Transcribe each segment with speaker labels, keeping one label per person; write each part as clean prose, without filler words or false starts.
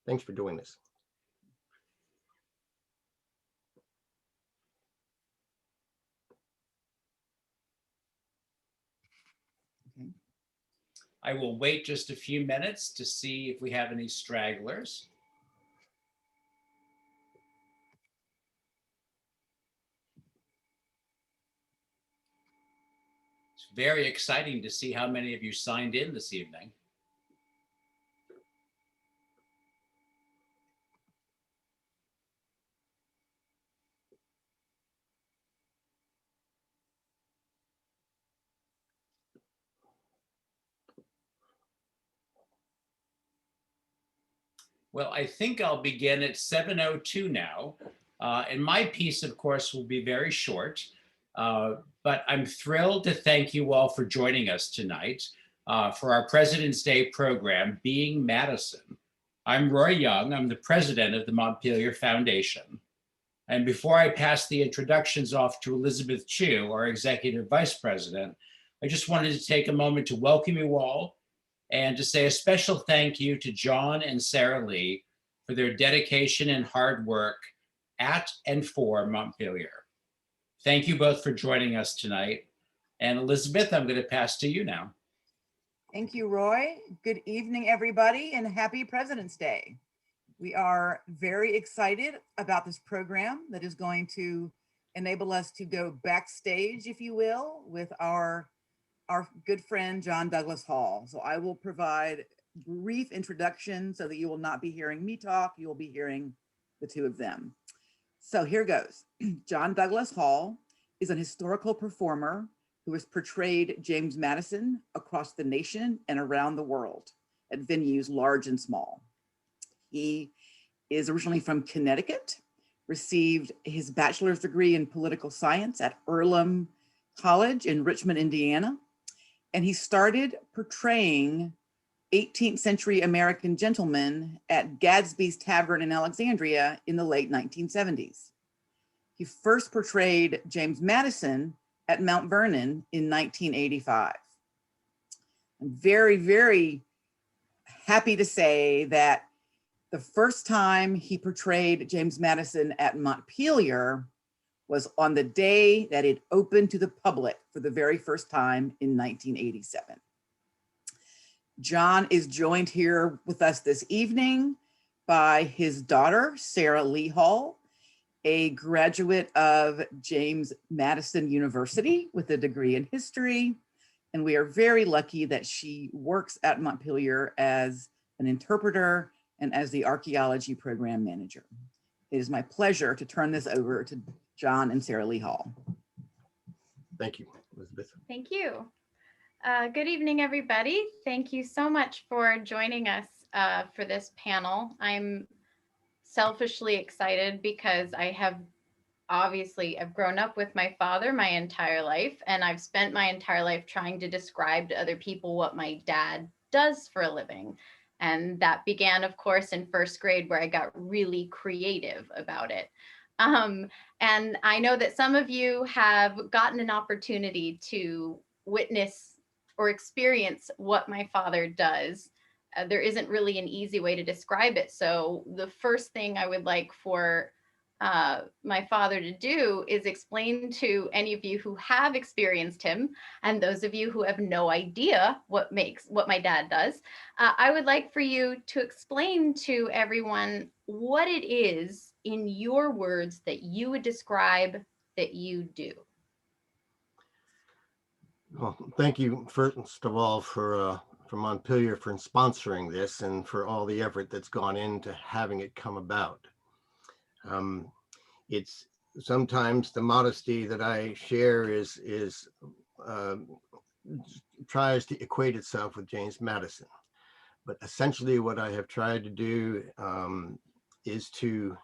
Speaker 1: Thanks for doing this.
Speaker 2: I will wait just a few minutes to see if we have any stragglers. It's very exciting to see how many of you signed in this evening. Well, I think I'll begin at 7:02 now. And my piece, of course, will be very short. But I'm thrilled to thank you all for joining us tonight for our President's Day program, Being Madison. I'm Roy Young. I'm the president of the Montpelier Foundation. And before I pass the introductions off to Elizabeth Chu, our executive vice president, I just wanted to take a moment to welcome you all and to say a special thank you to John and Sarah Lee for their dedication and hard work at and for Montpelier. Thank you both for joining us tonight. And Elizabeth, I'm going to pass to you now.
Speaker 3: Thank you, Roy. Good evening, everybody, and happy President's Day. We are very excited about this program that is going to enable us to go backstage, if you will, with our good friend, John Douglas Hall. So I will provide brief introduction so that you will not be hearing me talk, you will be hearing the two of them. So here goes. John Douglas Hall is an historical performer who has portrayed James Madison across the nation and around the world at venues large and small. He is originally from Connecticut, received his bachelor's degree in political science at Earlham College in Richmond, Indiana, and he started portraying 18th century American gentlemen at Gadsby's Tavern in Alexandria in the late 1970s. He first portrayed James Madison at Mount Vernon in 1985. I'm very, very happy to say that the first time he portrayed James Madison at Montpelier was on the day that it opened to the public for the very first time in 1987. John is joined here with us this evening by his daughter, Sarah Lee Hall, a graduate of James Madison University with a degree in history. And we are very lucky that she works at Montpelier as an interpreter and as the archaeology program manager. It is my pleasure to turn this over to John and Sarah Lee Hall.
Speaker 1: Thank you, Elizabeth.
Speaker 4: Thank you. Good evening, everybody. Thank you so much for joining us for this panel. I'm selfishly excited because I've grown up with my father my entire life, and I've spent my entire life trying to describe to other people what my dad does for a living. And that began, of course, in first grade, where I got really creative about it. And I know that some of you have gotten an opportunity to witness or experience what my father does. There isn't really an easy way to describe it. So the first thing I would like for my father to do is explain to any of you who have experienced him, and those of you who have no idea what my dad does, I would like for you to explain to everyone what it is in your words that you would describe that you do.
Speaker 1: Well, thank you first of all for Montpelier for sponsoring this and for all the effort that's gone into having it come about. It's sometimes the modesty that I share tries to equate itself with James Madison, but essentially what I have tried to do is to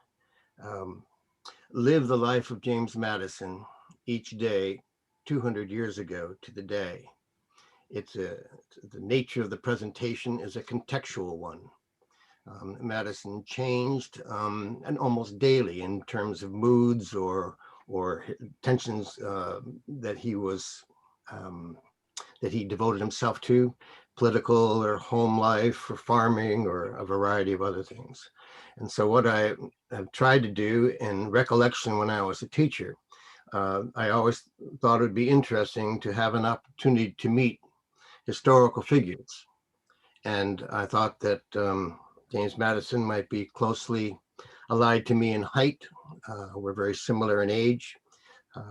Speaker 1: live the life of James Madison each day 200 years ago to the day. The nature of the presentation is a contextual one. Madison changed and almost daily in terms of moods or tensions that he devoted himself to. political or home life or farming or a variety of other things. And so what I have tried to do in recollection when I was a teacher, I always thought it would be interesting to have an opportunity to meet historical figures. And I thought that James Madison might be closely allied to me in height. We're very similar in age.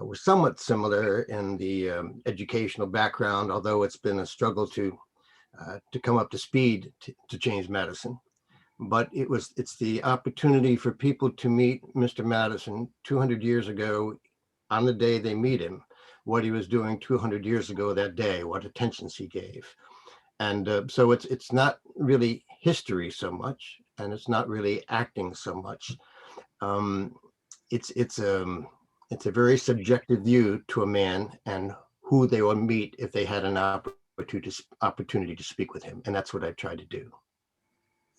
Speaker 1: We're somewhat similar in the educational background, although it's been a struggle to come up to speed to James Madison. But it's the opportunity for people to meet Mr. Madison 200 years ago on the day they meet him, what he was doing 200 years ago that day, what attentions he gave. And so it's not really history so much, and it's not really acting so much. Um, it's a very subjective view to a man and who they will meet if they had an opportunity to speak with him, and that's what I tried to do.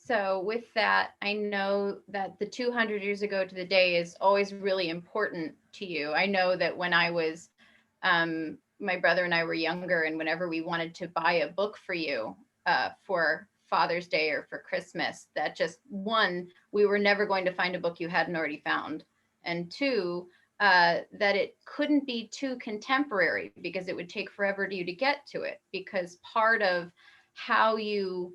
Speaker 4: So with that, I know that the 200 years ago to the day is always really important to you. I know that when I was, my brother and I were younger, and whenever we wanted to buy a book for you for Father's Day or for Christmas, that just one, we were never going to find a book you hadn't already found. And two, that it couldn't be too contemporary because it would take forever to you to get to it, because part of how you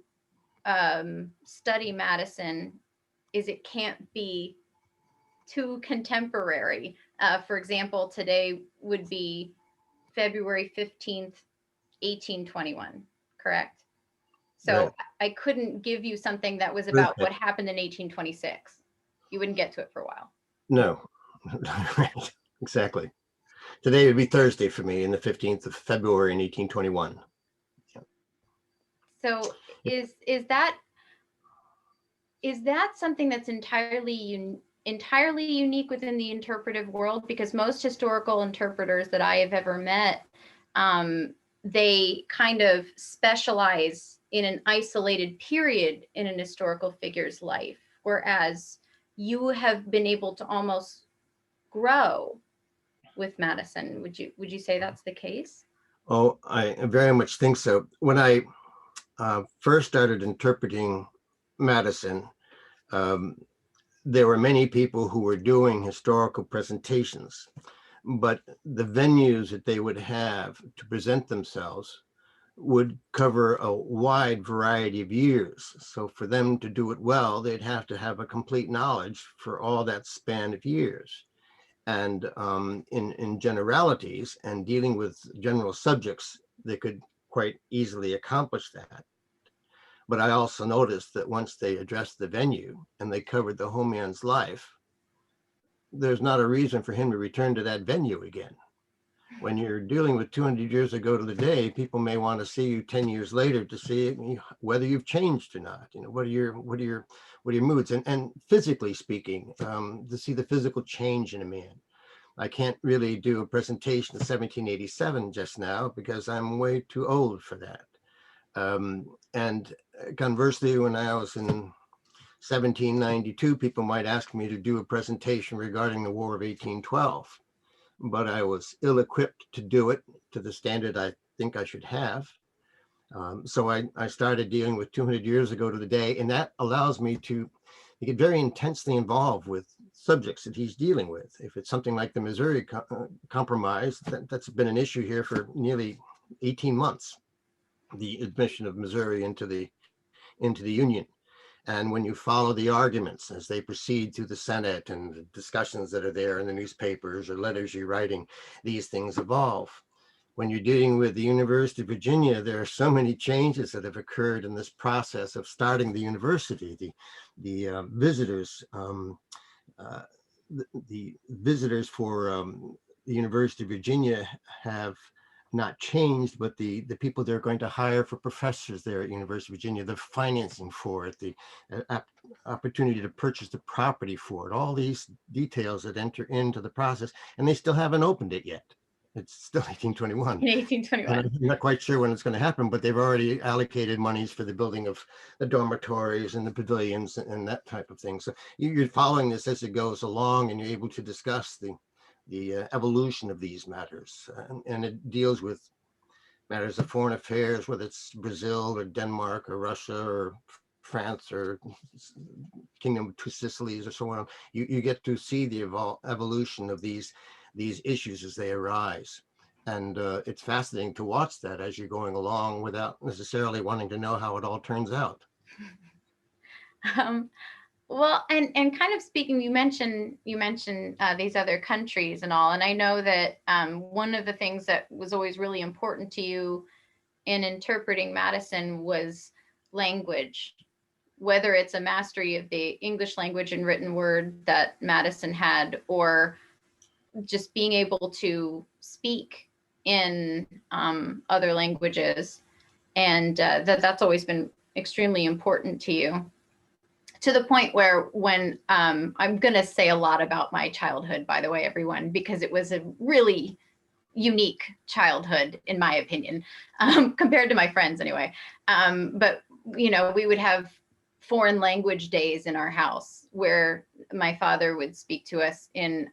Speaker 4: study Madison is it can't be too contemporary. For example, today would be February 15th, 1821, correct? So
Speaker 1: Right.
Speaker 4: I couldn't give you something that was about what happened in 1826. You wouldn't get to it for a while.
Speaker 1: No, right, exactly. Today would be Thursday for me, and the 15th of February in 1821.
Speaker 4: So is that something that's entirely unique within the interpretive world? Because most historical interpreters that I have ever met, they kind of specialize in an isolated period in an historical figure's life, whereas you have been able to almost grow with Madison. Would you say that's the case?
Speaker 1: Oh, I very much think so. When I first started interpreting Madison, um, there were many people who were doing historical presentations, but the venues that they would have to present themselves would cover a wide variety of years. So for them to do it well, they'd have to have a complete knowledge for all that span of years. And in generalities and dealing with general subjects, they could quite easily accomplish that. But I also noticed that once they addressed the venue and they covered the whole man's life, there's not a reason for him to return to that venue again. When you're dealing with 200 years ago to the day, people may want to see you 10 years later to see whether you've changed or not. What are your moods, and physically speaking, to see the physical change in a man. I can't really do a presentation of 1787 just now because I'm way too old for that. And conversely, when I was in 1792, people might ask me to do a presentation regarding the War of 1812, but I was ill-equipped to do it to the standard I think I should have. So I started dealing with 200 years ago to the day, and that allows me to get very intensely involved with subjects that he's dealing with. If it's something like the Missouri Compromise, that's been an issue here for nearly 18 months, the admission of Missouri into the Union. And when you follow the arguments as they proceed through the Senate and the discussions that are there in the newspapers or letters you're writing, these things evolve. When you're dealing with the University of Virginia, there are so many changes that have occurred in this process of starting the university. The visitors, the visitors for the University of Virginia have not changed, but the people they're going to hire for professors there at University of Virginia, the financing for it, the opportunity to purchase the property for it, all these details that enter into the process, and they still haven't opened it yet. It's still 1821.
Speaker 4: In 1821.
Speaker 1: And I'm not quite sure when it's going to happen, but they've already allocated monies for the building of the dormitories and the pavilions and that type of thing. So you're following this as it goes along, and you're able to discuss the evolution of these matters, and it deals with matters of foreign affairs, whether it's Brazil or Denmark or Russia or France or Kingdom of Two Sicilies or so on. You get to see the evolution of these issues as they arise. And it's fascinating to watch that as you're going along without necessarily wanting to know how it all turns out.
Speaker 4: Well, and kind of speaking, you mentioned these other countries and all, and I know that one of the things that was always really important to you in interpreting Madison was language, whether it's a mastery of the English language and written word that Madison had, or just being able to speak in other languages, and that's always been extremely important to you. To the point where when I'm going to say a lot about my childhood, by the way, everyone, because it was a really unique childhood, in my opinion, compared to my friends anyway. But, you know, we would have foreign language days in our house where my father would speak to us in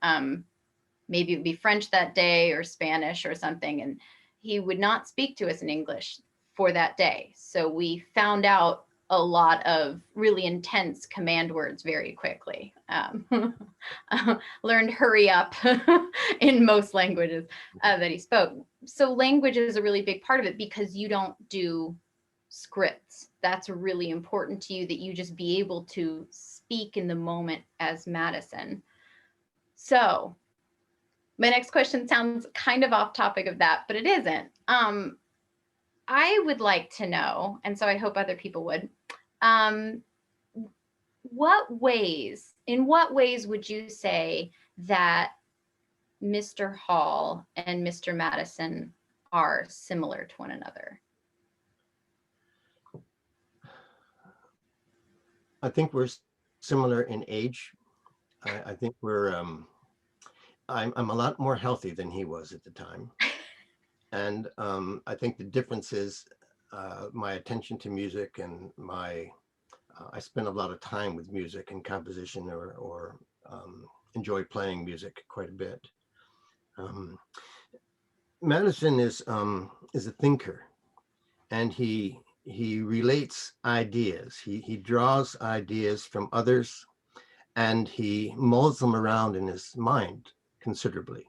Speaker 4: maybe it would be French that day or Spanish or something. And he would not speak to us in English for that day. So we found out a lot of really intense command words very quickly. Learned hurry up in most languages that he spoke. So language is a really big part of it because you don't do scripts. That's really important to you, that you just be able to speak in the moment as Madison. So my next question sounds kind of off topic of that, but it isn't. I would like to know, and so I hope other people would, in what ways would you say that Mr. Hall and Mr. Madison are similar to one another?
Speaker 1: I think we're similar in age. I think we're, I'm a lot more healthy than he was at the time. And I think the difference is my attention to music and I spend a lot of time with music and composition or enjoy playing music quite a bit. Madison is a thinker, and he relates ideas. He draws ideas from others, and he molds them around in his mind considerably.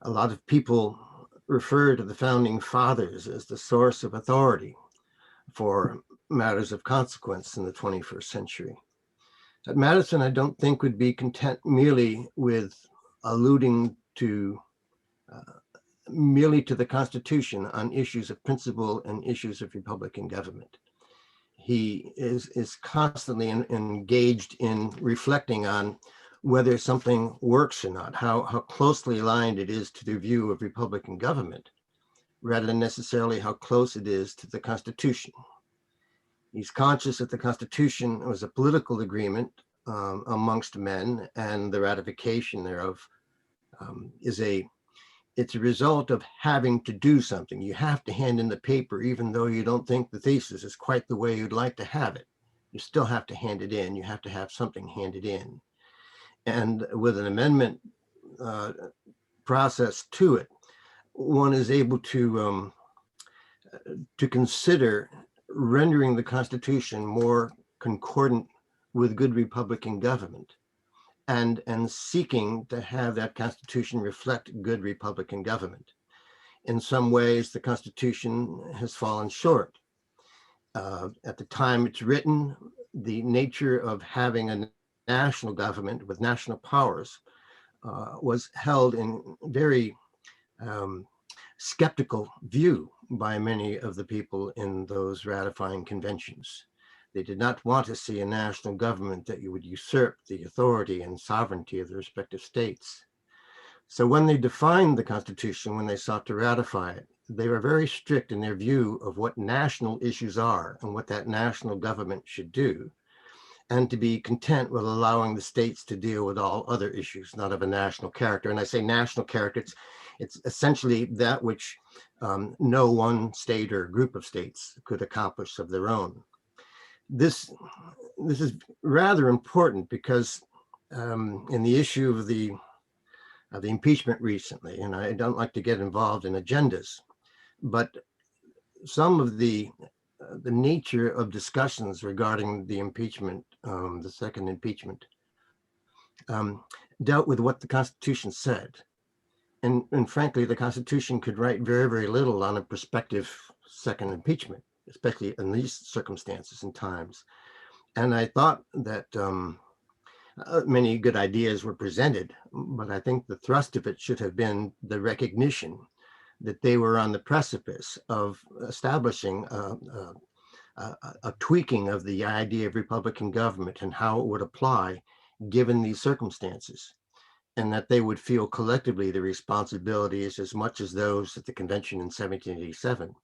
Speaker 1: A lot of people refer to the founding fathers as the source of authority for matters of consequence in the 21st century. Madison, I don't think, would be content merely with alluding to merely to the Constitution on issues of principle and issues of Republican government. He is constantly engaged in reflecting on whether something works or not, how closely aligned it is to the view of Republican government, rather than necessarily how close it is to the Constitution. He's conscious that the Constitution was a political agreement amongst men, and the ratification thereof it's a result of having to do something. You have to hand in the paper, even though you don't think the thesis is quite the way you'd like to have it. You still have to hand it in. You have to have something handed in. And with an amendment process to it, one is able to consider rendering the Constitution more concordant with good Republican government, and seeking to have that Constitution reflect good Republican government. In some ways, the Constitution has fallen short. At the time it's written, the nature of having a national government with national powers was held in very skeptical view by many of the people in those ratifying conventions. They did not want to see a national government that you would usurp the authority and sovereignty of the respective states. So when they defined the Constitution, when they sought to ratify it, they were very strict in their view of what national issues are and what that national government should do, and to be content with allowing the states to deal with all other issues, not of a national character. And I say national character, it's essentially that which no one state or group of states could accomplish of their own. This is rather important because in the issue of the impeachment recently, and I don't like to get involved in agendas, but some of the nature of discussions regarding the impeachment, the second impeachment, dealt with what the Constitution said. And frankly, the Constitution could write very, very little on a prospective second impeachment, especially in these circumstances and times. And I thought that many good ideas were presented, but I think the thrust of it should have been the recognition that they were on the precipice of establishing a tweaking of the idea of Republican government and how it would apply given these circumstances, and that they would feel collectively the responsibilities as much as those at the convention in 1787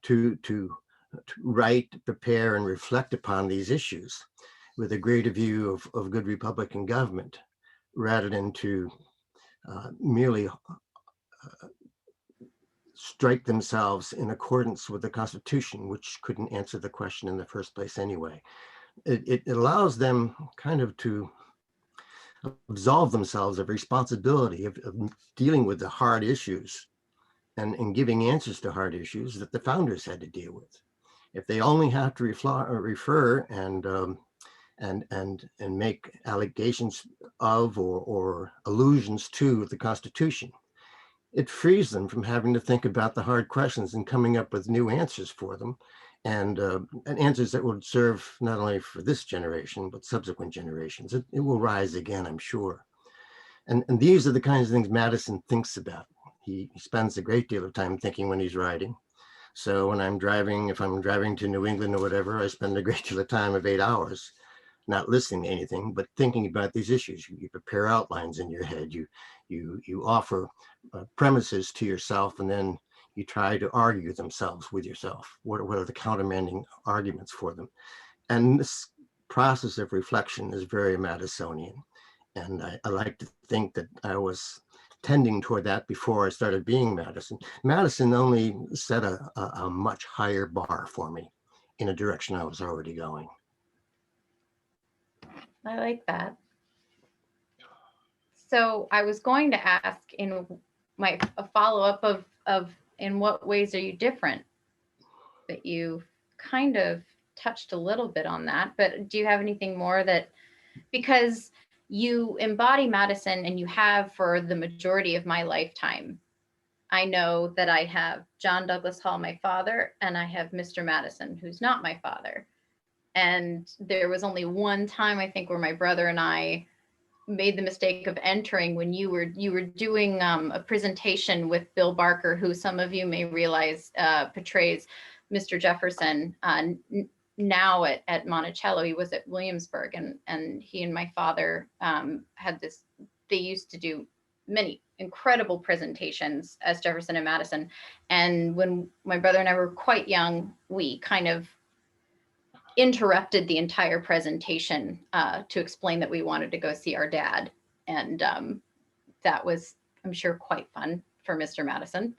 Speaker 1: to write, prepare, and reflect upon these issues with a greater view of good Republican government, rather than to merely strike themselves in accordance with the Constitution, which couldn't answer the question in the first place anyway. It allows them kind of to absolve themselves of responsibility of dealing with the hard issues and giving answers to hard issues that the founders had to deal with. If they only have to refer and make allegations of or allusions to the Constitution, it frees them from having to think about the hard questions and coming up with new answers for them, and answers that would serve not only for this generation, but subsequent generations. It will rise again, I'm sure. And these are the kinds of things Madison thinks about. He spends a great deal of time thinking when he's writing. So when I'm driving, if I'm driving to New England or whatever, I spend a great deal of time of 8 hours not listening to anything, but thinking about these issues. You prepare outlines in your head. You offer premises to yourself, and then you try to argue themselves with yourself. What are the countermanding arguments for them? And this process of reflection is very Madisonian. And I like to think that I was tending toward that before I started being Madison. Madison only set a much higher bar for me in a direction I was already going.
Speaker 4: I like that. So I was going to ask in a follow-up of in what ways are you different? But you kind of touched a little bit on that, but do you have anything more that, because you embody Madison and you have for the majority of my lifetime. I know that I have John Douglas Hall, my father, and I have Mr. Madison, who's not my father. And there was only one time, I think, where my brother and I made the mistake of entering when you were doing a presentation with Bill Barker, who some of you may realize portrays Mr. Jefferson now at Monticello. He was at Williamsburg, and he and my father had this, they used to do many incredible presentations as Jefferson and Madison. And when my brother and I were quite young, we kind of interrupted the entire presentation to explain that we wanted to go see our dad. And that was, I'm sure, quite fun for Mr. Madison.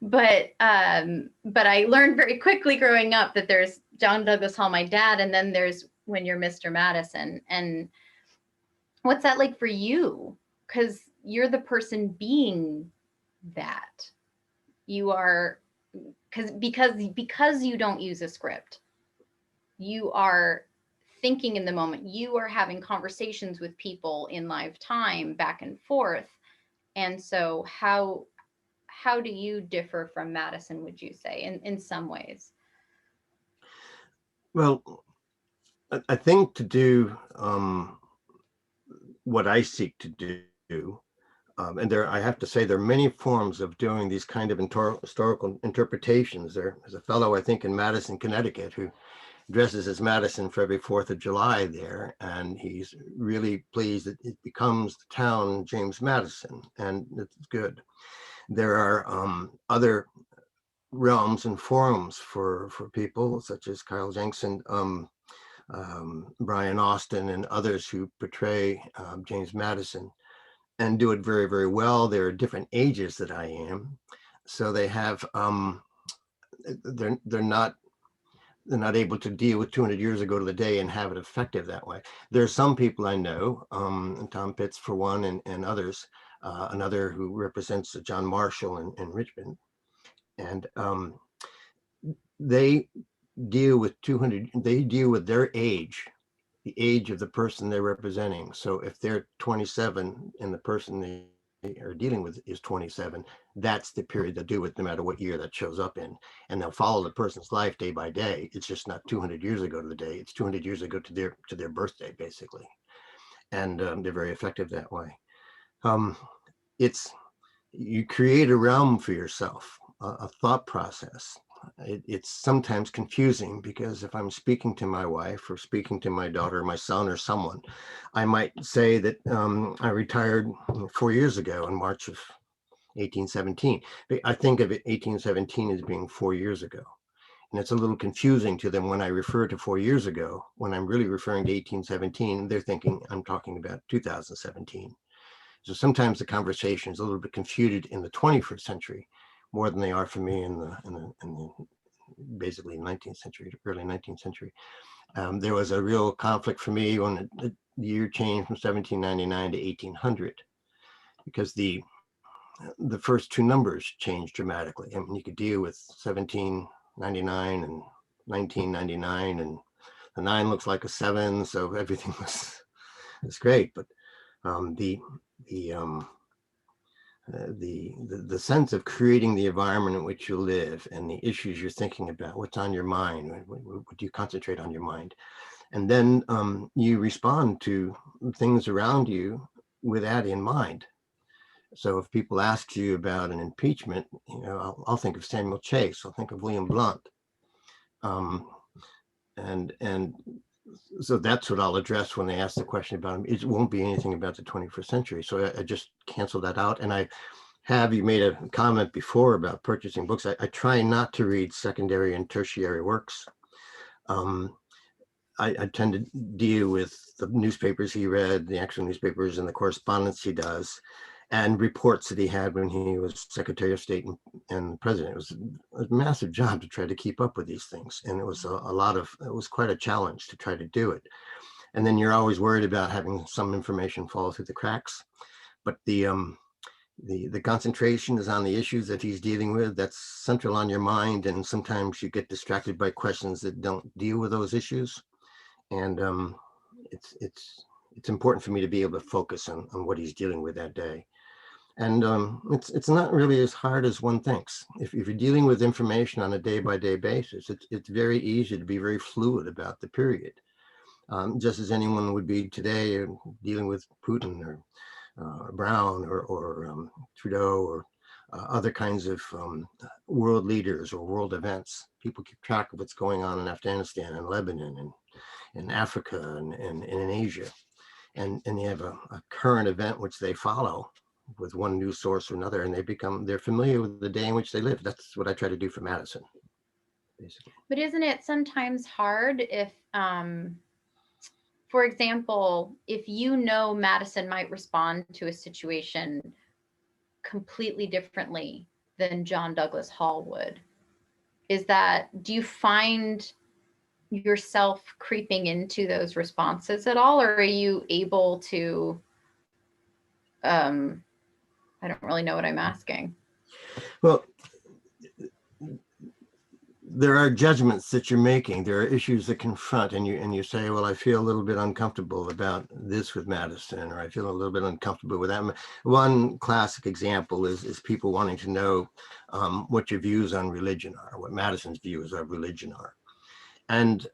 Speaker 4: But I learned very quickly growing up that there's John Douglas Hall, my dad, and then there's when you're Mr. Madison. And what's that like for you? Because you're the person being that. You are, because you don't use a script. You are thinking in the moment. You are having conversations with people in live time, back and forth. And so how do you differ from Madison, would you say, in some ways?
Speaker 1: Well, I think to do what I seek to do, and there, I have to say, there are many forms of doing these kind of historical interpretations. There's a fellow, I think, in Madison, Connecticut, who dresses as Madison for every 4th of July there, and he's really pleased that it becomes the town James Madison, and it's good. There are other realms and forums for people such as Kyle Jensen, Brian Austin, and others who portray James Madison and do it very, very well. There are different ages that I am, so they have they're not able to deal with 200 years ago to the day and have it effective that way. There are some people I know, Tom Pitts for one, and others, another who represents John Marshall in Richmond. And they deal with they deal with their age, the age of the person they're representing. So if they're 27 and the person they are dealing with is 27, that's the period they'll deal with, no matter what year that shows up in. And they'll follow the person's life day by day. It's just not 200 years ago to the day. It's 200 years ago to their birthday, basically. And they're very effective that way. You create a realm for yourself, a thought process. It's sometimes confusing, because if I'm speaking to my wife or speaking to my daughter, my son, or someone, I might say that I retired 4 years ago in March of 1817. I think of it 1817 as being 4 years ago. And it's a little confusing to them when I refer to 4 years ago. When I'm really referring to 1817, they're thinking I'm talking about 2017. So sometimes the conversation is a little bit confuted in the 21st century more than they are for me in the basically 19th century, early 19th century. There was a real conflict for me when the year changed from 1799 to 1800, because the first two numbers changed dramatically. I mean, you could deal with 1799 and 1999, and the 9 looks like a 7, so everything was great. But the sense of creating the environment in which you live and the issues you're thinking about, what's on your mind, what do you concentrate on your mind, and then you respond to things around you with that in mind. So if people ask you about an impeachment, I'll think of Samuel Chase, I'll think of William Blount, and so that's what I'll address when they ask the question about him. It won't be anything about the 21st century. So I just cancel that out. And you made a comment before about purchasing books. I try not to read secondary and tertiary works. I tend to deal with the newspapers he read, the actual newspapers, and the correspondence he does, and reports that he had when he was Secretary of State and President. It was a massive job to try to keep up with these things. And it was it was quite a challenge to try to do it. And then you're always worried about having some information fall through the cracks. But the concentration is on the issues that he's dealing with. That's central on your mind. And sometimes you get distracted by questions that don't deal with those issues. And it's important for me to be able to focus on what he's dealing with that day. And it's not really as hard as one thinks. If you're dealing with information on a day-by-day basis, it's very easy to be very fluid about the period, just as anyone would be today dealing with Putin or Brown or Trudeau or other kinds of world leaders or world events. People keep track of what's going on in Afghanistan and Lebanon and in Africa and in Asia. And you have a current event which they follow with one news source or another, and they're familiar with the day in which they live. That's what I try to do for Madison, basically.
Speaker 4: But isn't it sometimes hard if, for example, if Madison might respond to a situation completely differently than John Douglas Hall would? Do you find yourself creeping into those responses at all, or are you able to, I don't really know what I'm asking.
Speaker 1: Well, there are judgments that you're making. There are issues that confront, and you say, well, I feel a little bit uncomfortable about this with Madison, or I feel a little bit uncomfortable with that. One classic example is people wanting to know what your views on religion are, what Madison's views of religion are. And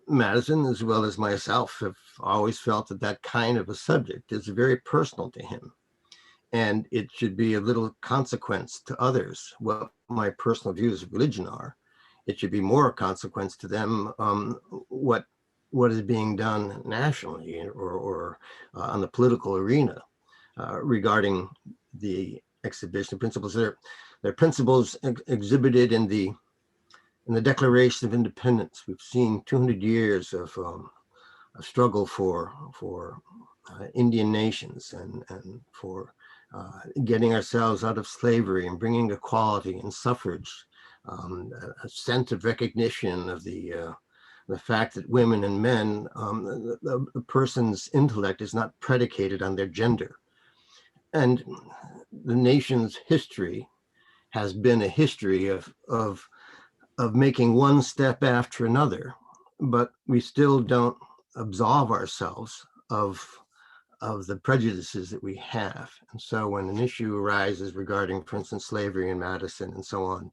Speaker 1: Madison, as well as myself, have always felt that kind of a subject is very personal to him. And it should be a little consequence to others what my personal views of religion are. It should be more a consequence to them what is being done nationally or on the political arena regarding the exhibition of principles. They're principles exhibited in the Declaration of Independence. We've seen 200 years of a struggle for Indian nations and for getting ourselves out of slavery and bringing equality and suffrage, a sense of recognition of the fact that women and men, the person's intellect is not predicated on their gender. and the nation's history has been a history of making one step after another, but we still don't absolve ourselves of the prejudices that we have. And so when an issue arises regarding, for instance, slavery in Madison and so on,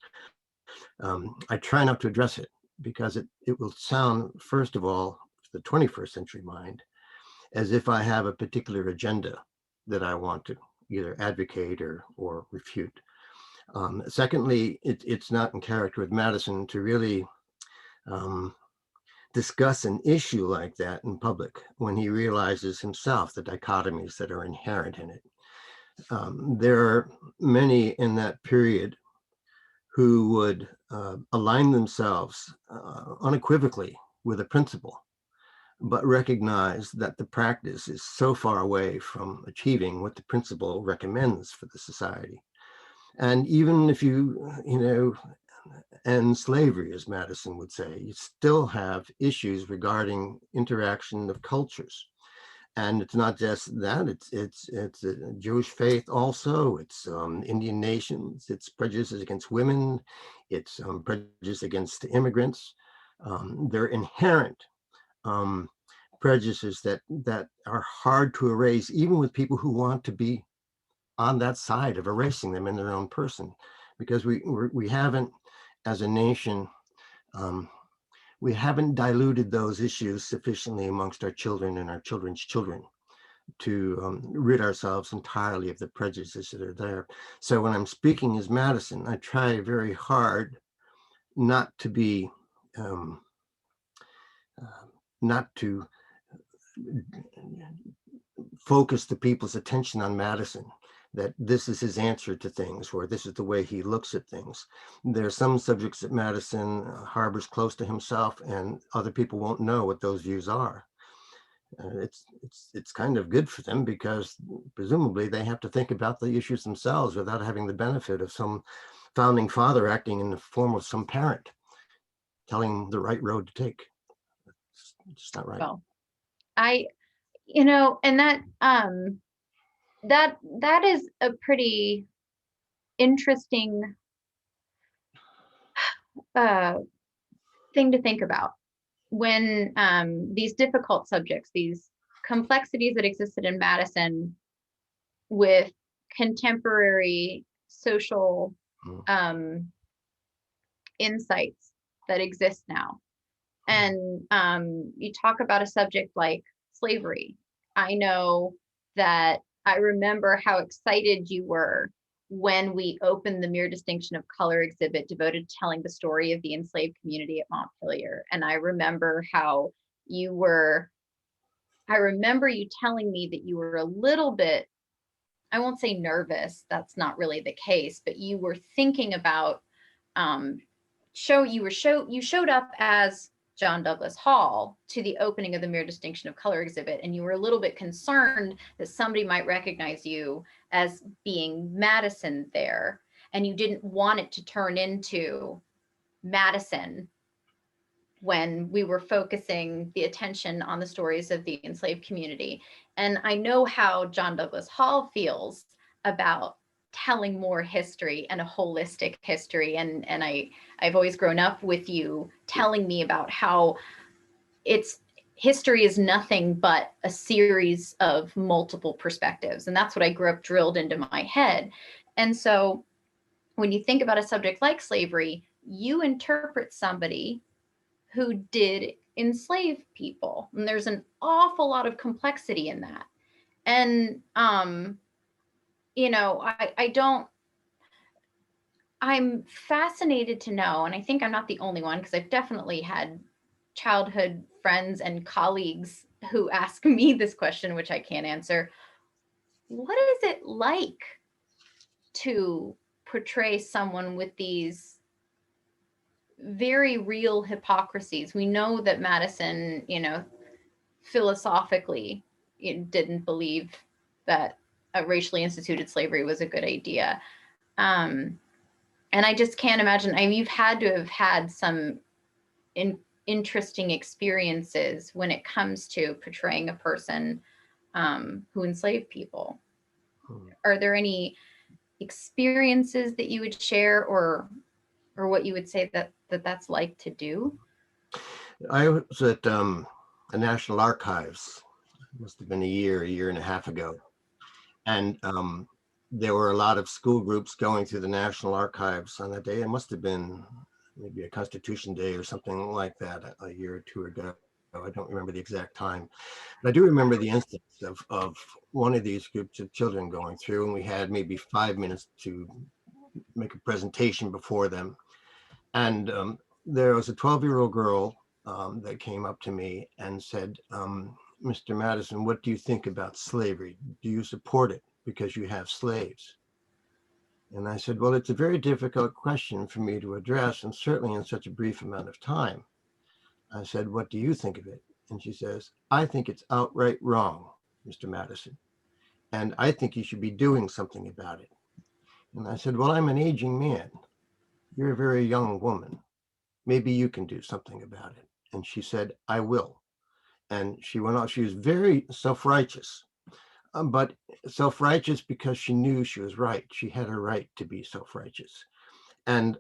Speaker 1: I try not to address it, because it will sound, first of all, to the 21st century mind, as if I have a particular agenda that I want to either advocate or refute. Secondly, it's not in character with Madison to really discuss an issue like that in public when he realizes himself the dichotomies that are inherent in it. There are many in that period who would align themselves unequivocally with a principle, but recognize that the practice is so far away from achieving what the principle recommends for the society. And even if you end slavery, as Madison would say, you still have issues regarding interaction of cultures. And it's not just that, it's Jewish faith also, it's Indian nations, it's prejudices against women, it's prejudice against immigrants. They're inherent prejudices that are hard to erase, even with people who want to be on that side of erasing them in their own person, because we haven't, as a nation, we haven't diluted those issues sufficiently amongst our children and our children's children to rid ourselves entirely of the prejudices that are there. So when I'm speaking as Madison, I try very hard not to be, not to focus the people's attention on Madison, that this is his answer to things, or this is the way he looks at things. There are some subjects that Madison harbors close to himself, and other people won't know what those views are. It's kind of good for them, because presumably they have to think about the issues themselves without having the benefit of some founding father acting in the form of some parent telling them the right road to take. It's just not right.
Speaker 4: Well, and that is a pretty interesting thing to think about when these difficult subjects, these complexities that existed in Madison with contemporary social insights that exist now. And you talk about a subject like slavery. I know that I remember how excited you were when we opened the Mere Distinction of Color exhibit devoted to telling the story of the enslaved community at Montpelier. And I remember how I remember you telling me that you were a little bit, I won't say nervous, that's not really the case, but you were thinking about, you showed up as John Douglas Hall to the opening of the Mere Distinction of Color exhibit, and you were a little bit concerned that somebody might recognize you as being Madison there, and you didn't want it to turn into Madison when we were focusing the attention on the stories of the enslaved community. And I know how John Douglas Hall feels about telling more history and a holistic history. And I've always grown up with you telling me about how history is nothing but a series of multiple perspectives. And that's what I grew up drilled into my head. And so when you think about a subject like slavery, you interpret somebody who did enslave people. And there's an awful lot of complexity in that. And, I'm fascinated to know, and I think I'm not the only one, because I've definitely had childhood friends and colleagues who ask me this question, which I can't answer. What is it like to portray someone with these very real hypocrisies? We know that Madison, philosophically didn't believe that a racially instituted slavery was a good idea. And I just can't imagine. I mean, you've had to have had some interesting experiences when it comes to portraying a person who enslaved people. are there any experiences that you would share, or what you would say that's like to do?
Speaker 1: I was at the National Archives, must have been a year and a half ago. And there were a lot of school groups going through the National Archives on that day. It must have been maybe a Constitution Day or something like that a year or two ago. I don't remember the exact time, but I do remember the instance of one of these groups of children going through, and we had maybe 5 minutes to make a presentation before them. And there was a 12-year-old girl that came up to me and said, Mr. Madison, what do you think about slavery? Do you support it because you have slaves? And I said, well, it's a very difficult question for me to address, and certainly in such a brief amount of time. I said, what do you think of it? And she says, I think it's outright wrong, Mr. Madison, and I think you should be doing something about it. And I said, well, I'm an aging man. You're a very young woman. Maybe you can do something about it. And she said, I will. And she went off. She was very self-righteous, but self-righteous because she knew she was right. She had a right to be self-righteous. And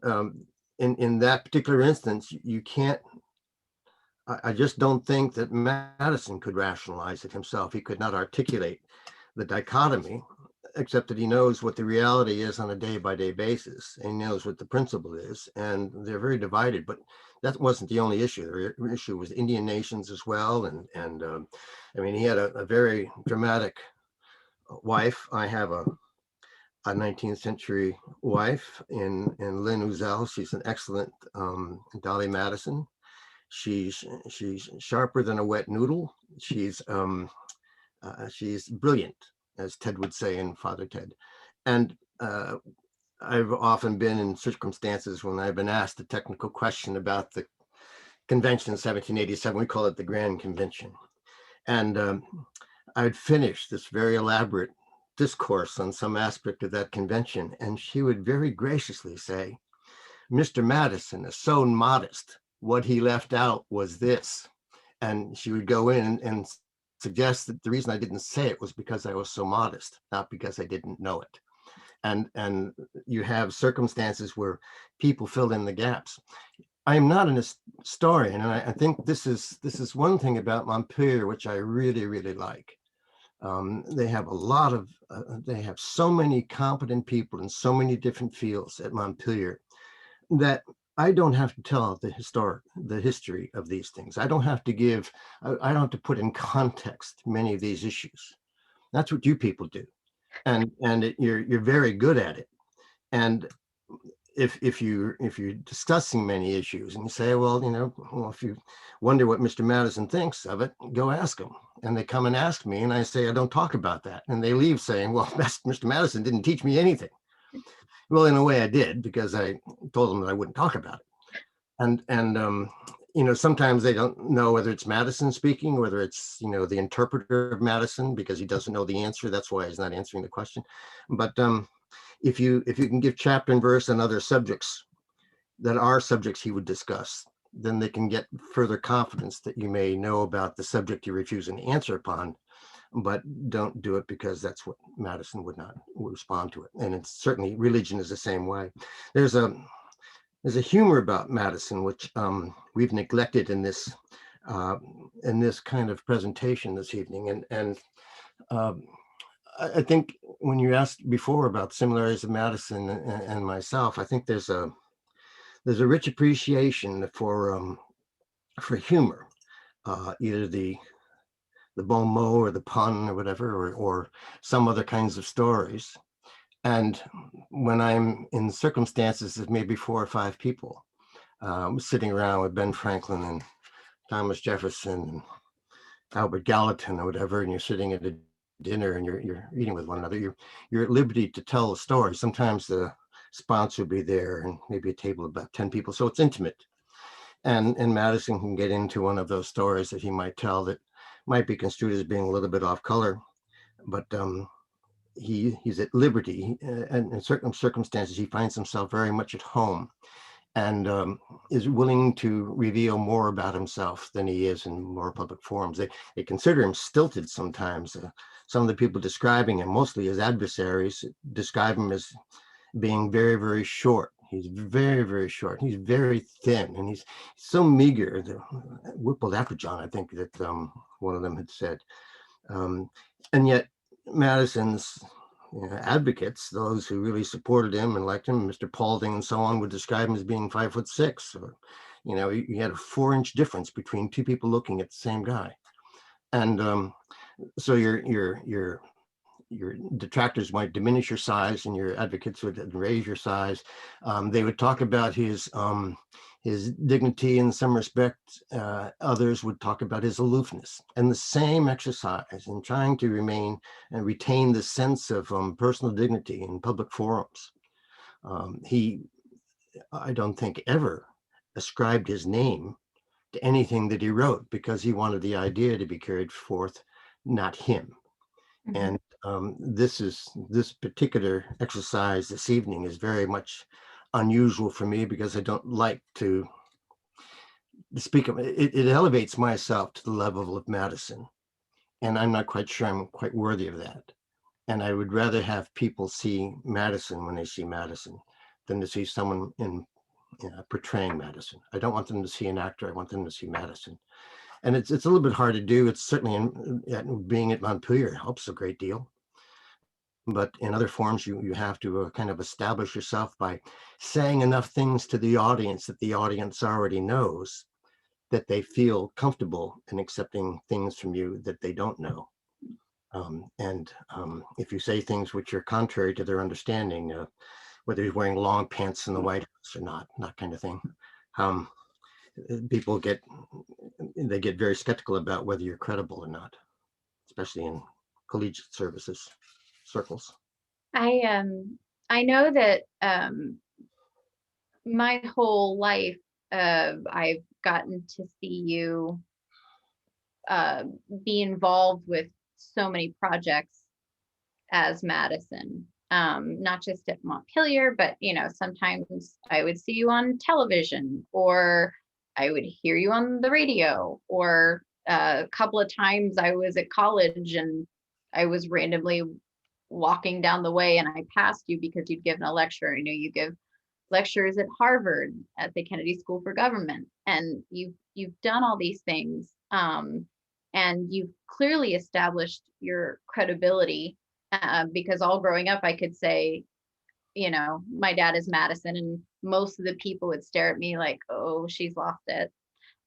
Speaker 1: in that particular instance, you can't, I just don't think that Madison could rationalize it himself. He could not articulate the dichotomy, except that he knows what the reality is on a day-by-day basis, and he knows what the principle is, and they're very divided. But that wasn't the only issue. The issue was Indian nations as well, and I mean, he had a very dramatic wife. I have a 19th century wife in Lynn Uzel. She's an excellent Dolly Madison. She's sharper than a wet noodle. She's brilliant, as Ted would say in Father Ted. And I've often been in circumstances when I've been asked a technical question about the convention in 1787. We call it the Grand Convention. And I'd finish this very elaborate discourse on some aspect of that convention, and she would very graciously say, Mr. Madison is so modest. What he left out was this. And she would go in and suggest that the reason I didn't say it was because I was so modest, not because I didn't know it. And you have circumstances where people fill in the gaps. I am not an historian, and I think this is one thing about Montpelier which I really, really like. They have a lot of they have so many competent people in so many different fields at Montpelier that I don't have to tell the history of these things. I don't have to I don't have to put in context many of these issues. That's what you people do, and you're very good at it. And if you're discussing many issues and you say, well, if you wonder what Mr. Madison thinks of it, go ask him. And they come and ask me, and I say, I don't talk about that. And they leave saying, well, Mr. Madison didn't teach me anything. Well, in a way I did, because I told them that I wouldn't talk about it. And sometimes they don't know whether it's Madison speaking, whether it's, the interpreter of Madison, because he doesn't know the answer. That's why he's not answering the question. But if you can give chapter and verse on other subjects that are subjects he would discuss, then they can get further confidence that you may know about the subject you're refusing to answer upon, but don't do it because that's what Madison would not respond to it. And it's certainly, religion is the same way. There's a humor about Madison, which we've neglected in this kind of presentation this evening. And I think when you asked before about similarities of Madison and myself, I think there's a rich appreciation for humor, either the bon mot or the pun or whatever, or some other kinds of stories. And when I'm in circumstances of maybe 4 or 5 people sitting around with Ben Franklin and Thomas Jefferson and Albert Gallatin or whatever, and you're sitting at a dinner and you're eating with one another, you're at liberty to tell a story. Sometimes the sponsor will be there and maybe a table of about 10 people, so it's intimate. And Madison can get into one of those stories that he might tell that might be construed as being a little bit off color, but he's at liberty, and in certain circumstances he finds himself very much at home and is willing to reveal more about himself than he is in more public forums. They consider him stilted sometimes. Some of the people describing him, mostly his adversaries, describe him as being very, very short. He's very, very short. He's very thin, and he's so meager. The Whippled Applejaw, I think that one of them had said. And yet Madison's advocates, those who really supported him and liked him, Mr. Paulding and so on, would describe him as being 5'6", or you had a 4-inch difference between two people looking at the same guy. And so your detractors might diminish your size, and your advocates would raise your size. They would talk about his dignity in some respect. Others would talk about his aloofness, and the same exercise in trying to remain and retain the sense of personal dignity in public forums. I don't think, ever ascribed his name to anything that he wrote, because he wanted the idea to be carried forth, not him. And this particular exercise this evening is very much unusual for me, because I don't like to speak of it. It elevates myself to the level of Madison, and I'm not quite sure I'm quite worthy of that. And I would rather have people see Madison when they see Madison than to see someone portraying Madison. I don't want them to see an actor. I want them to see Madison. And it's a little bit hard to do. It's certainly being at Montpelier helps a great deal. But in other forms, you have to kind of establish yourself by saying enough things to the audience that the audience already knows, that they feel comfortable in accepting things from you that they don't know. And if you say things which are contrary to their understanding, whether he's wearing long pants in the White House or not, that kind of thing, people get very skeptical about whether you're credible or not, especially in collegiate services circles.
Speaker 4: I know that my whole life I've gotten to see you be involved with so many projects as Madison, not just at Montpelier, but sometimes I would see you on television, or I would hear you on the radio, or a couple of times I was at college and I was randomly walking down the way and I passed you because you'd given a lecture. I know you give lectures at Harvard at the Kennedy School for Government, and you've done all these things, and you've clearly established your credibility, because all growing up I could say, my dad is Madison, and most of the people would stare at me like, oh, she's lost it.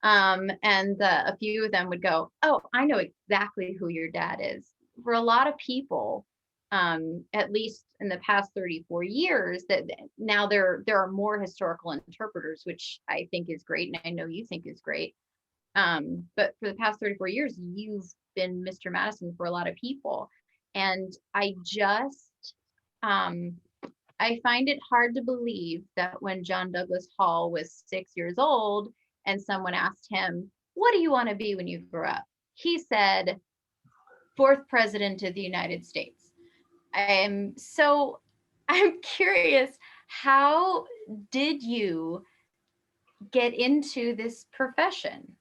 Speaker 4: And a few of them would go, oh, I know exactly who your dad is. For a lot of people, at least in the past 34 years, that now there are more historical interpreters, which I think is great, and I know you think is great. But for the past 34 years, you've been Mr. Madison for a lot of people. And I find it hard to believe that when John Douglas Hall was 6 years old and someone asked him, what do you want to be when you grow up? He said, 4th president of the United States. I'm curious, how did you get into this profession?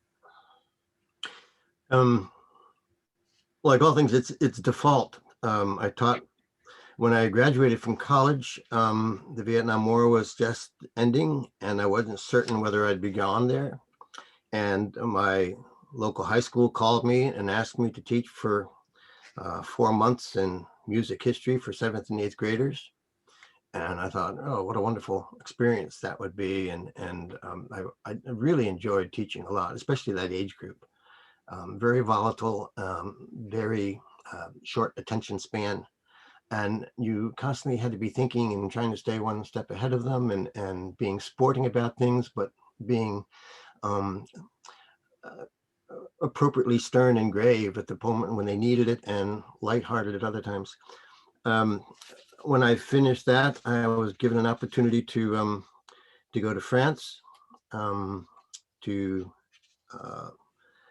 Speaker 1: Like all things, it's default. I taught when I graduated from college. The Vietnam War was just ending, and I wasn't certain whether I'd be gone there. And my local high school called me and asked me to teach for 4 months in music history for 7th and 8th graders. And I thought, oh, what a wonderful experience that would be. And I really enjoyed teaching a lot, especially that age group. Very volatile, very short attention span. And you constantly had to be thinking and trying to stay one step ahead of them, and being sporting about things, but being appropriately stern and grave at the moment when they needed it, and lighthearted at other times. When I finished that, I was given an opportunity to go to France, to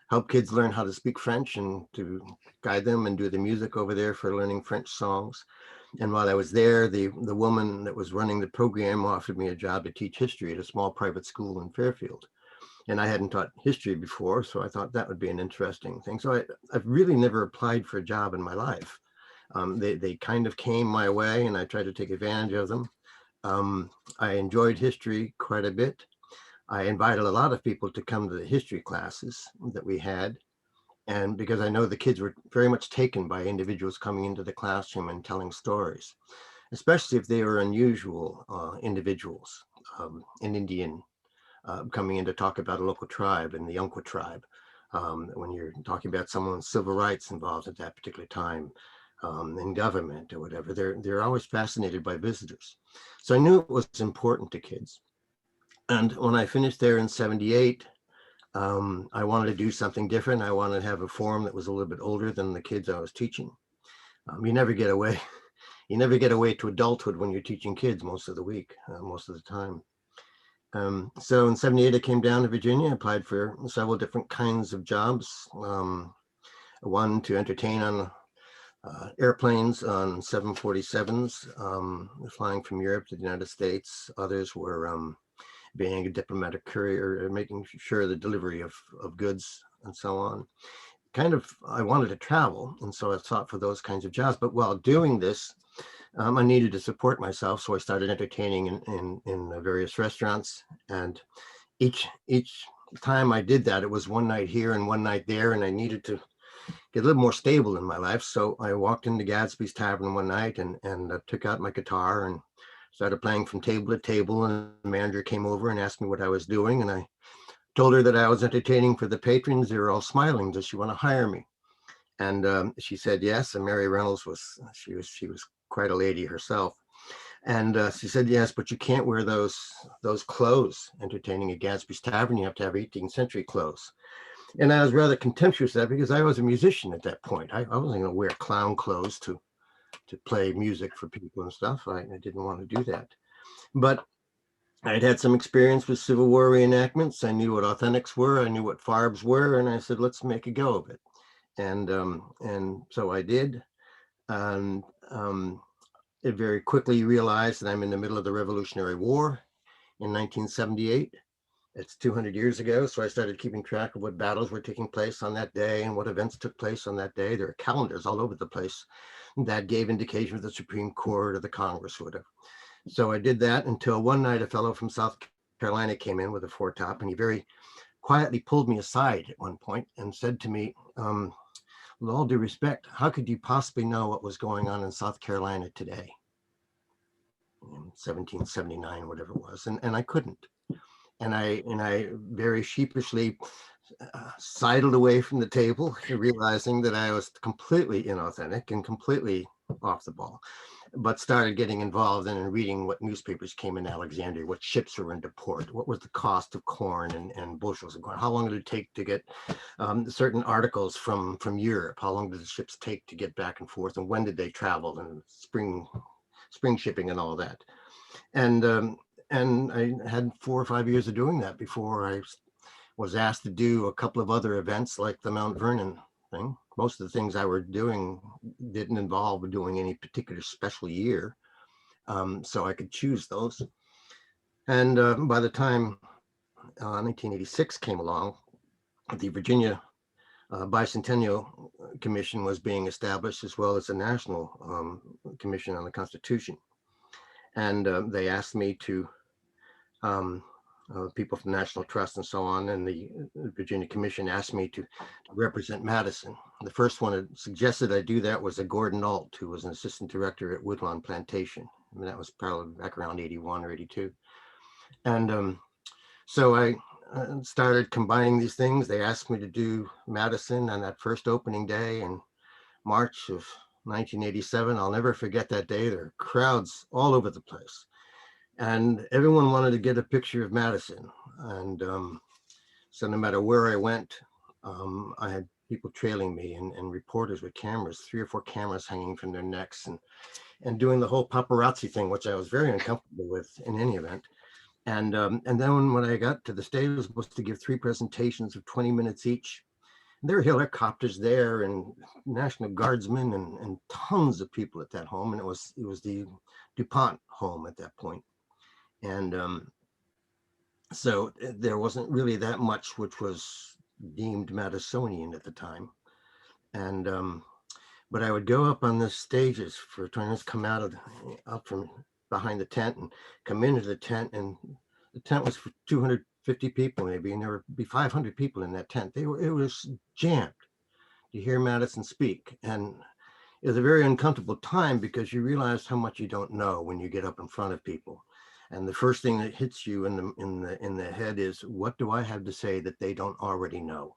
Speaker 1: help kids learn how to speak French, and to guide them and do the music over there for learning French songs. And while I was there, the woman that was running the program offered me a job to teach history at a small private school in Fairfield. And I hadn't taught history before, so I thought that would be an interesting thing. So I've really never applied for a job in my life. They kind of came my way, and I tried to take advantage of them. I enjoyed history quite a bit. I invited a lot of people to come to the history classes that we had. And because I know the kids were very much taken by individuals coming into the classroom and telling stories, especially if they were unusual individuals, an Indian coming in to talk about a local tribe and the Umpqua tribe. When you're talking about someone's civil rights involved at that particular time, in government or whatever, they're always fascinated by visitors. So I knew it was important to kids. And when I finished there in '78, I wanted to do something different. I wanted to have a form that was a little bit older than the kids I was teaching. You never get away. You never get away to adulthood when you're teaching kids most of the week, most of the time. So in '78, I came down to Virginia, applied for several different kinds of jobs. One to entertain on airplanes on 747s, flying from Europe to the United States. Others were being a diplomatic courier, making sure the delivery of goods and so on. Kind of, I wanted to travel, and so I sought for those kinds of jobs. But while doing this, I needed to support myself, so I started entertaining in various restaurants. And each time I did that, it was one night here and one night there, and I needed to get a little more stable in my life. So I walked into Gadsby's Tavern one night and took out my guitar and started playing from table to table. And the manager came over and asked me what I was doing, and I told her that I was entertaining for the patrons. They were all smiling. Does she want to hire me? And she said yes. And Mary Reynolds was quite a lady herself. And she said, yes, but you can't wear those clothes entertaining at Gadsby's Tavern. You have to have 18th century clothes. And I was rather contemptuous of that because I was a musician at that point. I wasn't going to wear clown clothes to play music for people and stuff. I didn't want to do that. But I'd had some experience with Civil War reenactments. I knew what authentics were. I knew what farbs were. And I said, let's make a go of it. And so I did. And it very quickly realized that I'm in the middle of the Revolutionary War in 1978. It's 200 years ago. So I started keeping track of what battles were taking place on that day and what events took place on that day. There are calendars all over the place that gave indication of the Supreme Court or the Congress or whatever. So I did that until one night a fellow from South Carolina came in with a foretop, and he very quietly pulled me aside at one point and said to me, with all due respect, how could you possibly know what was going on in South Carolina today? In 1779, whatever it was. And I couldn't. And I very sheepishly sidled away from the table, realizing that I was completely inauthentic and completely off the ball, but started getting involved in and reading what newspapers came in Alexandria, what ships were into port, what was the cost of corn and bushels of corn, how long did it take to get certain articles from Europe, how long did the ships take to get back and forth, and when did they travel, and spring shipping and all that. And I had 4 or 5 years of doing that before I was asked to do a couple of other events like the Mount Vernon thing. Most of the things I were doing didn't involve doing any particular special year, so I could choose those. And by the time 1986 came along, the Virginia Bicentennial Commission was being established, as well as a National Commission on the Constitution. And they asked me to people from the National Trust and so on, and the Virginia Commission asked me to represent Madison. The first one that suggested I do that was a Gordon Ault, who was an assistant director at Woodlawn Plantation. I mean, that was probably back around 81 or 82. And so I started combining these things. They asked me to do Madison on that first opening day in March of 1987. I'll never forget that day. There were crowds all over the place. And everyone wanted to get a picture of Madison. And so no matter where I went, I had people trailing me and reporters with cameras, 3 or 4 cameras hanging from their necks and doing the whole paparazzi thing, which I was very uncomfortable with in any event. And then when I got to the stage, I was supposed to give 3 presentations of 20 minutes each. There were helicopters there and National Guardsmen and tons of people at that home. And it was the DuPont home at that point. And so there wasn't really that much which was deemed Madisonian at the time. And but I would go up on the stages for tournaments, come out from behind the tent and come into the tent, and the tent was for 250 people maybe, and there would be 500 people in that tent. It was jammed to hear Madison speak, and it was a very uncomfortable time because you realize how much you don't know when you get up in front of people. And the first thing that hits you in the head is, what do I have to say that they don't already know?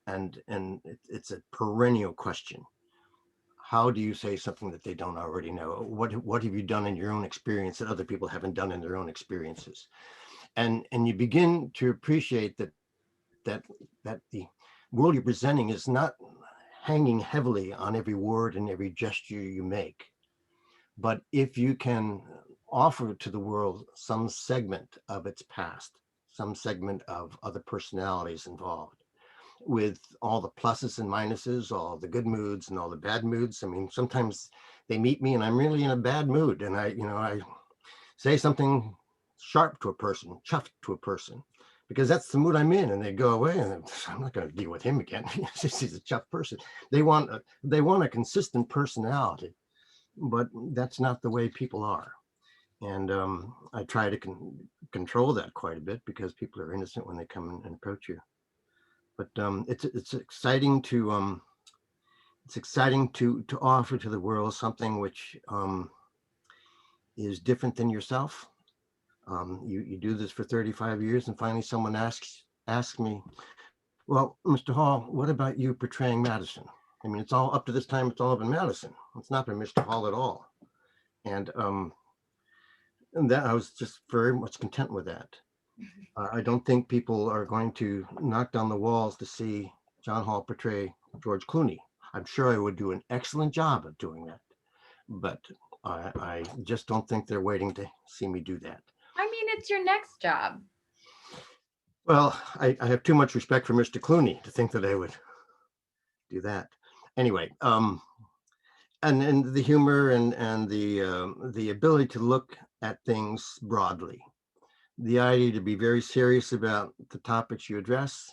Speaker 1: And it's a perennial question. How do you say something that they don't already know? What have you done in your own experience that other people haven't done in their own experiences? And you begin to appreciate that the world you're presenting is not hanging heavily on every word and every gesture you make. But if you can offer to the world some segment of its past, some segment of other personalities involved, with all the pluses and minuses, all the good moods and all the bad moods. I mean, sometimes they meet me and I'm really in a bad mood, and I say something sharp to a person, chuffed to a person, because that's the mood I'm in, and they go away, and I'm not going to deal with him again. He's a chuffed person. They want a consistent personality, but that's not the way people are. And I try to control that quite a bit, because people are innocent when they come and approach you. But it's exciting to offer to the world something which is different than yourself. You do this for 35 years, and finally someone asks me, well, Mr. Hall, what about you portraying Madison? I mean, it's all up to this time, it's all been Madison. It's not been Mr. Hall at all. And that I was just very much content with that. I don't think people are going to knock down the walls to see John Hall portray George Clooney. I'm sure I would do an excellent job of doing that, but I just don't think they're waiting to see me do that.
Speaker 4: I mean, it's your next job.
Speaker 1: Well, I have too much respect for Mr. Clooney to think that I would do that. Anyway, and the humor and the ability to look at things broadly. The idea to be very serious about the topics you address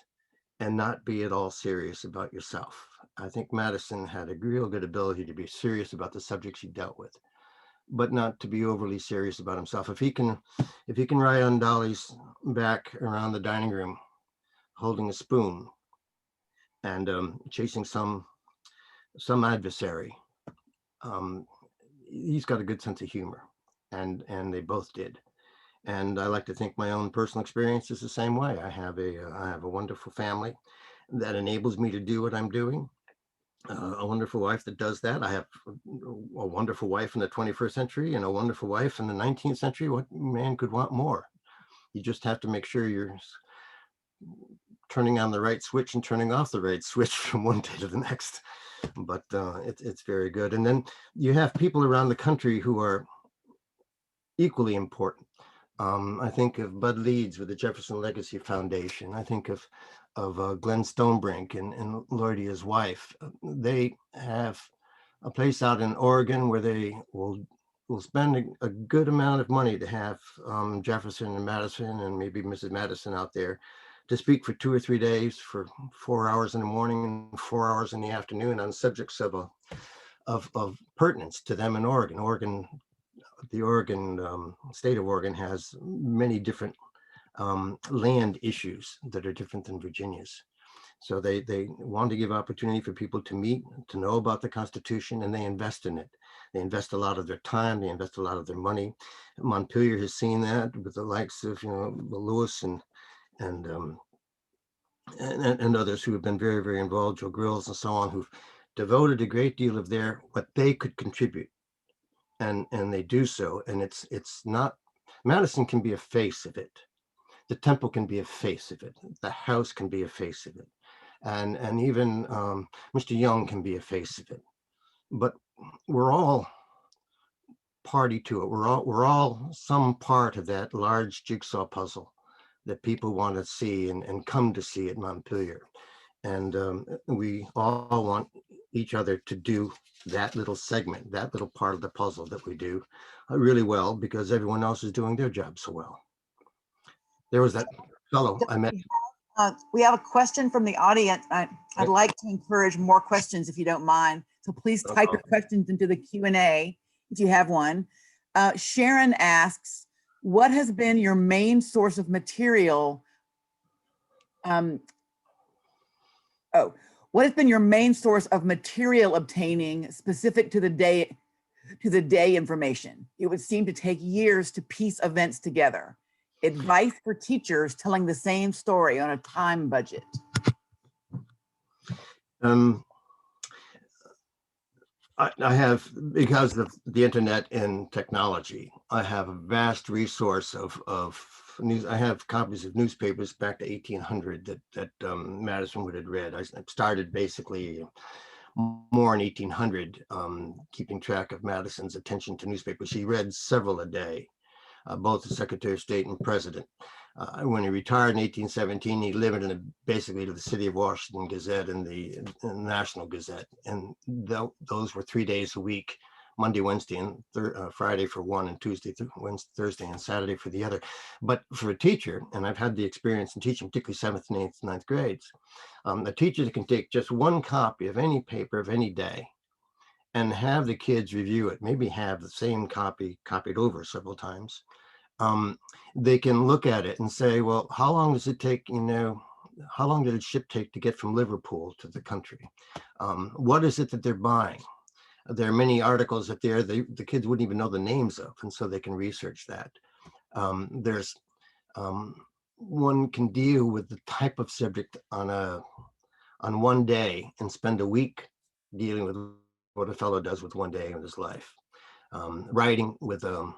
Speaker 1: and not be at all serious about yourself. I think Madison had a real good ability to be serious about the subjects he dealt with, but not to be overly serious about himself. If he can ride on Dolly's back around the dining room, holding a spoon and chasing some adversary, he's got a good sense of humor, and they both did. And I like to think my own personal experience is the same way. I have a wonderful family that enables me to do what I'm doing. A wonderful wife that does that. I have a wonderful wife in the 21st century and a wonderful wife in the 19th century. What man could want more? You just have to make sure you're turning on the right switch and turning off the right switch from one day to the next. But it's very good. And then you have people around the country who are equally important. I think of Bud Leeds with the Jefferson Legacy Foundation. I think of Glenn Stonebrink and Lordia's wife. They have a place out in Oregon where they will spend a good amount of money to have Jefferson and Madison and maybe Mrs. Madison out there to speak for 2 or 3 days for 4 hours in the morning and 4 hours in the afternoon on subjects of pertinence to them in Oregon. The state of Oregon has many different land issues that are different than Virginia's. So they want to give opportunity for people to meet, to know about the Constitution, and they invest in it. They invest a lot of their time, they invest a lot of their money. Montpelier has seen that with the likes of Lewis and others who have been very, very involved, Joe Grills and so on, who've devoted a great deal of what they could contribute. And they do so, and it's not, Madison can be a face of it. The temple can be a face of it. The house can be a face of it. And even Mr. Young can be a face of it. But we're all party to it. We're all some part of that large jigsaw puzzle that people want to see and come to see at Montpelier. And we all want each other to do that little segment, that little part of the puzzle that we do really well, because everyone else is doing their job so well. There was that fellow I met.
Speaker 3: We have a question from the audience. I'd like to encourage more questions if you don't mind. So please type your questions into the Q&A if you have one. Sharon asks, what has been your main source of material? What has been your main source of material obtaining specific to the day information? It would seem to take years to piece events together. Advice for teachers telling the same story on a time budget.
Speaker 1: I have, because of the internet and technology, I have a vast resource of news. I have copies of newspapers back to 1800 that Madison would have read. I started basically more in 1800, keeping track of Madison's attention to newspapers. She read several a day. Both the Secretary of State and President. When he retired in 1817, he lived in basically to the City of Washington Gazette and the National Gazette. And those were 3 days a week, Monday, Wednesday, and Friday for one, and Tuesday, Wednesday, Thursday, and Saturday for the other. But for a teacher, and I've had the experience in teaching, particularly 7th and 8th, 9th grades, a teacher that can take just one copy of any paper of any day and have the kids review it, maybe have the same copy copied over several times. They can look at it and say, well, how long does it take, how long did a ship take to get from Liverpool to the country? What is it that they're buying? There are many articles that the kids wouldn't even know the names of, and so they can research that. One can deal with the type of subject on one day and spend a week dealing with what a fellow does with 1 day of his life. Writing with a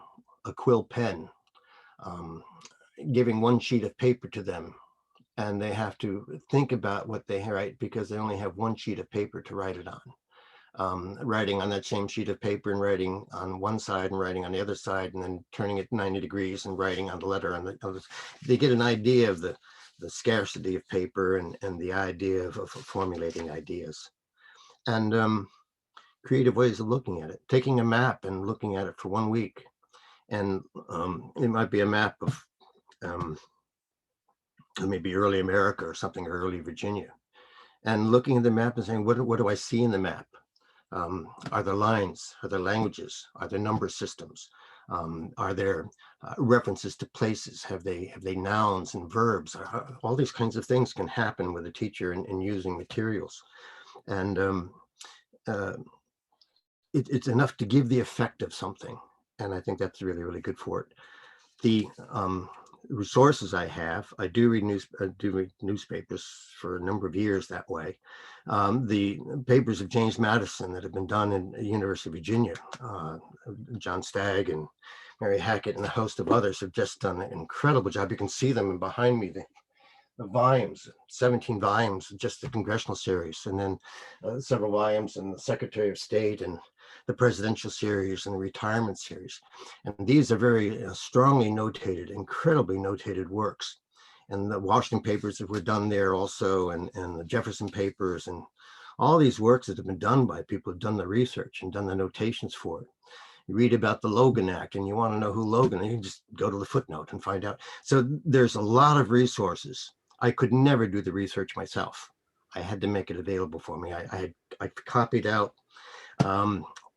Speaker 1: quill pen, giving one sheet of paper to them, and they have to think about what they write because they only have one sheet of paper to write it on. Writing on that same sheet of paper and writing on one side and writing on the other side, and then turning it 90 degrees and writing on the letter on the other. They get an idea of the scarcity of paper and the idea of formulating ideas. And creative ways of looking at it, taking a map and looking at it for 1 week. And it might be a map of maybe early America or something, early Virginia, and looking at the map and saying, what do I see in the map? Are there lines? Are there languages? Are there number systems? Are there references to places? Have they nouns and verbs? All these kinds of things can happen with a teacher in using materials. And it's enough to give the effect of something. And I think that's really, really good for it. The resources I have, I do read newspapers for a number of years that way. The papers of James Madison that have been done in the University of Virginia, John Stagg and Mary Hackett and a host of others have just done an incredible job. You can see them behind me, the volumes, 17 volumes, just the congressional series, and then several volumes in the Secretary of State and the presidential series and the retirement series. And these are very strongly notated, incredibly notated works. And the Washington papers that were done there also, and the Jefferson papers, and all these works that have been done by people who've done the research and done the notations for it. You read about the Logan Act and you want to know who Logan, you can just go to the footnote and find out. So there's a lot of resources. I could never do the research myself. I had to make it available for me. I copied out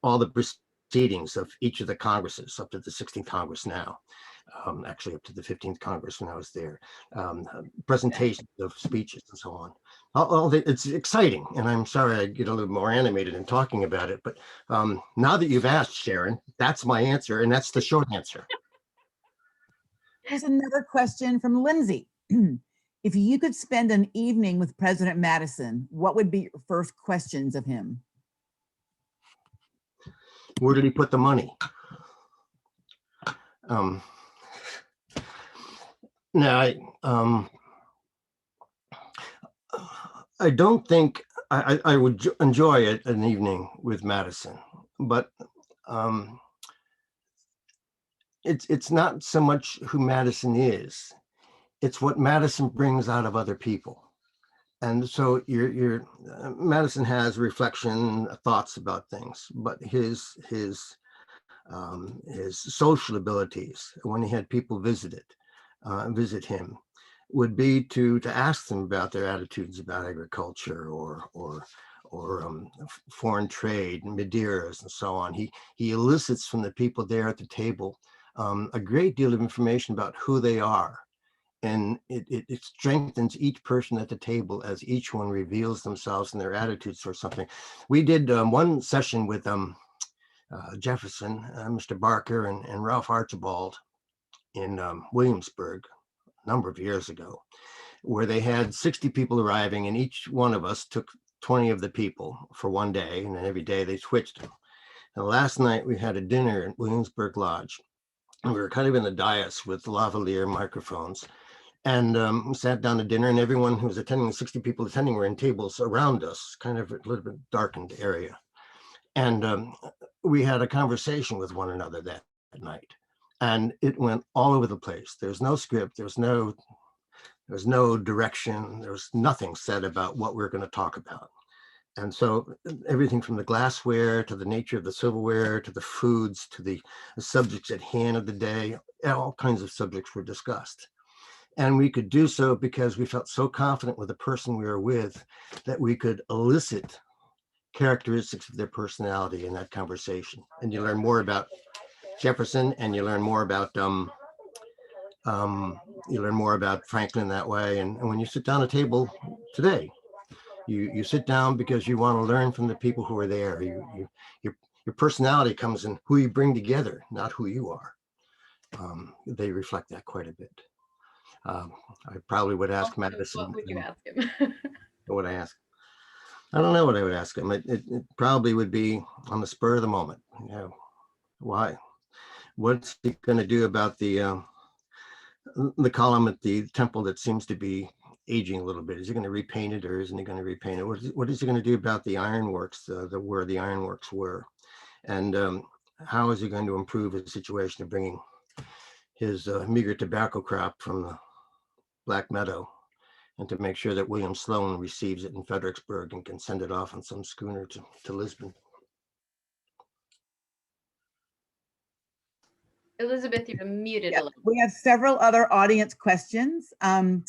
Speaker 1: all the proceedings of each of the Congresses up to the 16th Congress now, actually up to the 15th Congress when I was there, presentations of speeches and so on. It's exciting, and I'm sorry I get a little more animated in talking about it, but now that you've asked, Sharon, that's my answer, and that's the short answer.
Speaker 3: Here's another question from Lindsay. If you could spend an evening with President Madison, what would be your first questions of him?
Speaker 1: Where did he put the money? Now, I don't think I would enjoy an evening with Madison, but it's not so much who Madison is, it's what Madison brings out of other people. And so Madison has reflection, thoughts about things, but his social abilities when he had people visit him would be to ask them about their attitudes about agriculture or foreign trade and Madeiras and so on. He elicits from the people there at the table a great deal of information about who they are. And it strengthens each person at the table as each one reveals themselves and their attitudes or something. We did one session with Jefferson, Mr. Barker, and Ralph Archibald in Williamsburg a number of years ago, where they had 60 people arriving, and each one of us took 20 of the people for one day, and then every day they switched them. And last night we had a dinner at Williamsburg Lodge, and we were kind of in the dais with lavalier microphones. And we sat down to dinner, and everyone who was attending, the 60 people attending, were in tables around us, kind of a little bit darkened area. And we had a conversation with one another that night, and it went all over the place. There's no script, there's no direction, there was nothing said about what we're going to talk about. And so everything from the glassware to the nature of the silverware to the foods to the subjects at hand of the day, all kinds of subjects were discussed. And we could do so because we felt so confident with the person we were with that we could elicit characteristics of their personality in that conversation. And you learn more about Jefferson, and you learn more about Franklin that way. And when you sit down at a table today, you sit down because you want to learn from the people who are there. Your personality comes in who you bring together, not who you are. They reflect that quite a bit. I probably would ask Madison.
Speaker 4: What would you ask him?
Speaker 1: What would I ask? I don't know what I would ask him. It probably would be on the spur of the moment. You know, why? What's he going to do about the column at the temple that seems to be aging a little bit? Is he going to repaint it, or isn't he going to repaint it? What is he going to do about the ironworks, where the ironworks were? And how is he going to improve his situation of bringing his meager tobacco crop from the Black Meadow, and to make sure that William Sloan receives it in Fredericksburg and can send it off on some schooner to Lisbon?
Speaker 4: Elizabeth, you're muted a little.
Speaker 3: We have several other audience questions. Heidi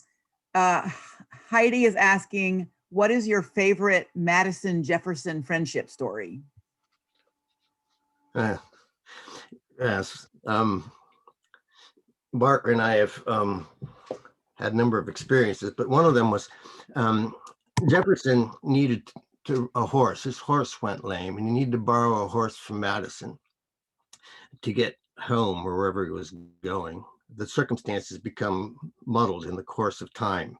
Speaker 3: is asking, what is your favorite Madison Jefferson friendship story?
Speaker 1: Yes. Bart and I have had a number of experiences, but one of them was Jefferson needed a horse. His horse went lame, and he needed to borrow a horse from Madison to get home or wherever he was going. The circumstances become muddled in the course of time.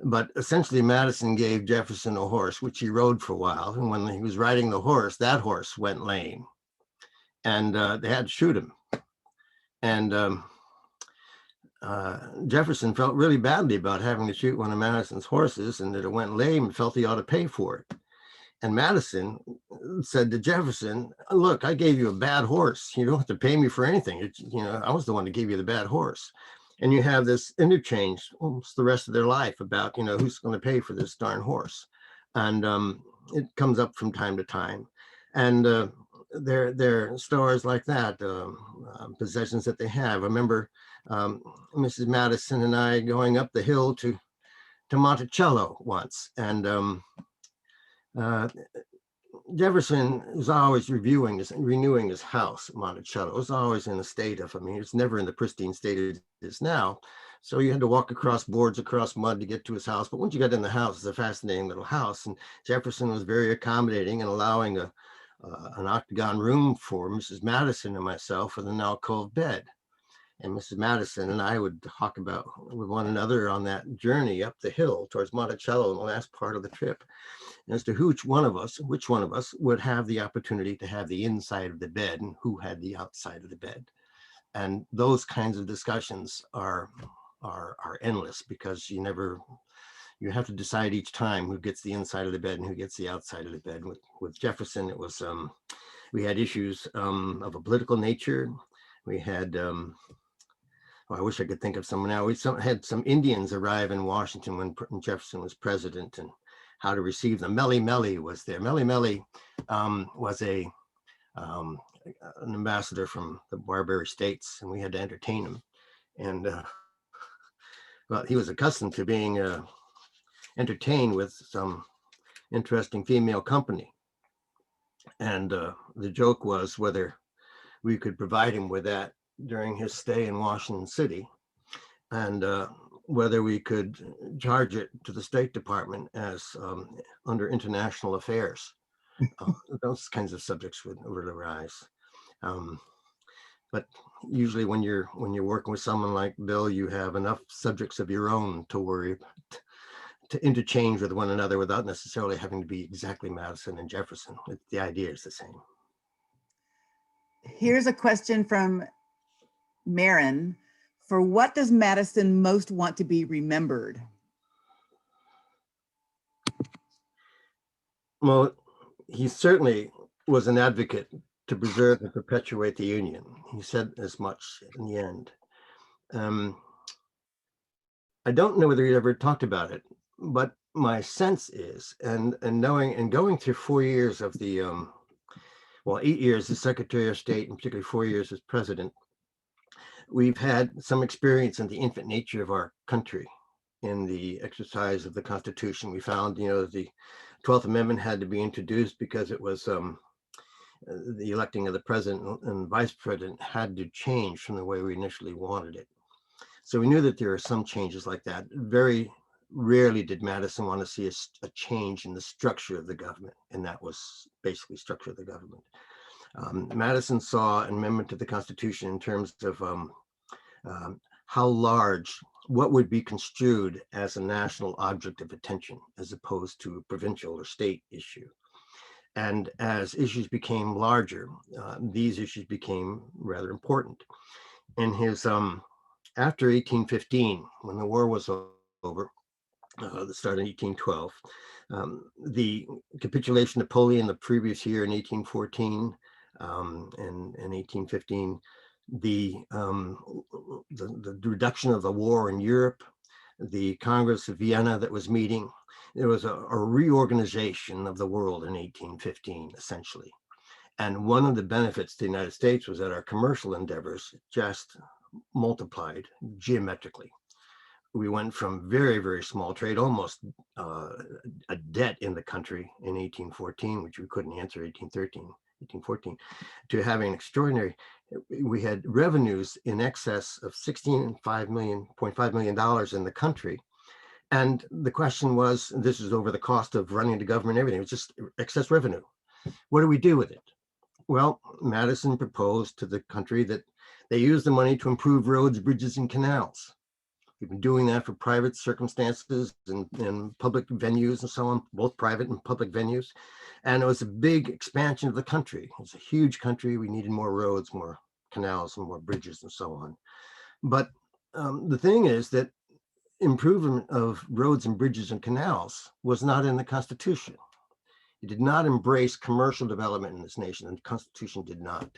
Speaker 1: But essentially, Madison gave Jefferson a horse, which he rode for a while. And when he was riding the horse, that horse went lame. And they had to shoot him. And Jefferson felt really badly about having to shoot one of Madison's horses, and that it went lame, and felt he ought to pay for it. And Madison said to Jefferson, look, I gave you a bad horse. You don't have to pay me for anything. I was the one that gave you the bad horse. And you have this interchange almost the rest of their life about, who's going to pay for this darn horse. And it comes up from time to time. And there are stories like that, possessions that they have. I remember Mrs. Madison and I going up the hill to Monticello once, and Jefferson was always renewing his house at Monticello. It was always in a state of, it's never in the pristine state it is now. So you had to walk across boards, across mud to get to his house. But once you got in the house, it's a fascinating little house. And Jefferson was very accommodating and allowing an octagon room for Mrs. Madison and myself with an alcove bed. And Mrs. Madison and I would talk about with one another on that journey up the hill towards Monticello in the last part of the trip, as to which one of us would have the opportunity to have the inside of the bed and who had the outside of the bed. And those kinds of discussions are endless, because you have to decide each time who gets the inside of the bed and who gets the outside of the bed. With Jefferson, it was we had issues of a political nature. We had I wish I could think of someone now. We had some Indians arrive in Washington when Jefferson was president, and how to receive them. Melly Melly was there. Melly Melly was um, an ambassador from the Barbary States, and we had to entertain him. And well, he was accustomed to being entertained with some interesting female company. And the joke was whether we could provide him with that during his stay in Washington City, and whether we could charge it to the State Department as under international affairs. Those kinds of subjects would arise. But usually when you're working with someone like Bill, you have enough subjects of your own to worry, to interchange with one another without necessarily having to be exactly Madison and Jefferson. The idea is the same.
Speaker 3: Here's a question from Marin. For what does Madison most want to be remembered?
Speaker 1: Well, he certainly was an advocate to preserve and perpetuate the Union. He said as much in the end. I don't know whether he ever talked about it, but my sense is, and knowing and going through 4 years of the, 8 years as Secretary of State, and particularly 4 years as president, we've had some experience in the infant nature of our country in the exercise of the Constitution. We found, the 12th Amendment had to be introduced because it was the electing of the president and vice president had to change from the way we initially wanted it. So we knew that there are some changes like that. Very rarely did Madison want to see a change in the structure of the government, and that was basically structure of the government. Madison saw an amendment to the Constitution in terms of how large, what would be construed as a national object of attention as opposed to a provincial or state issue. And as issues became larger, these issues became rather important. In his, after 1815, when the war was over, that started in 1812, the capitulation of Napoleon the previous year in 1814 and 1815, the reduction of the war in Europe, the Congress of Vienna that was meeting, there was a reorganization of the world in 1815, essentially. And one of the benefits to the United States was that our commercial endeavors just multiplied geometrically. We went from very, very small trade, almost a debt in the country in 1814, which we couldn't answer 1814, to having extraordinary, we had revenues in excess of $16.5 million in the country. And the question was, this is over the cost of running the government and everything, it was just excess revenue. What do we do with it? Well, Madison proposed to the country that they use the money to improve roads, bridges, and canals. We've been doing that for private circumstances and public venues and so on, both private and public venues. And it was a big expansion of the country. It's a huge country. We needed more roads, more canals, and more bridges and so on. But the thing is that improvement of roads and bridges and canals was not in the Constitution. It did not embrace commercial development in this nation, and the Constitution did not.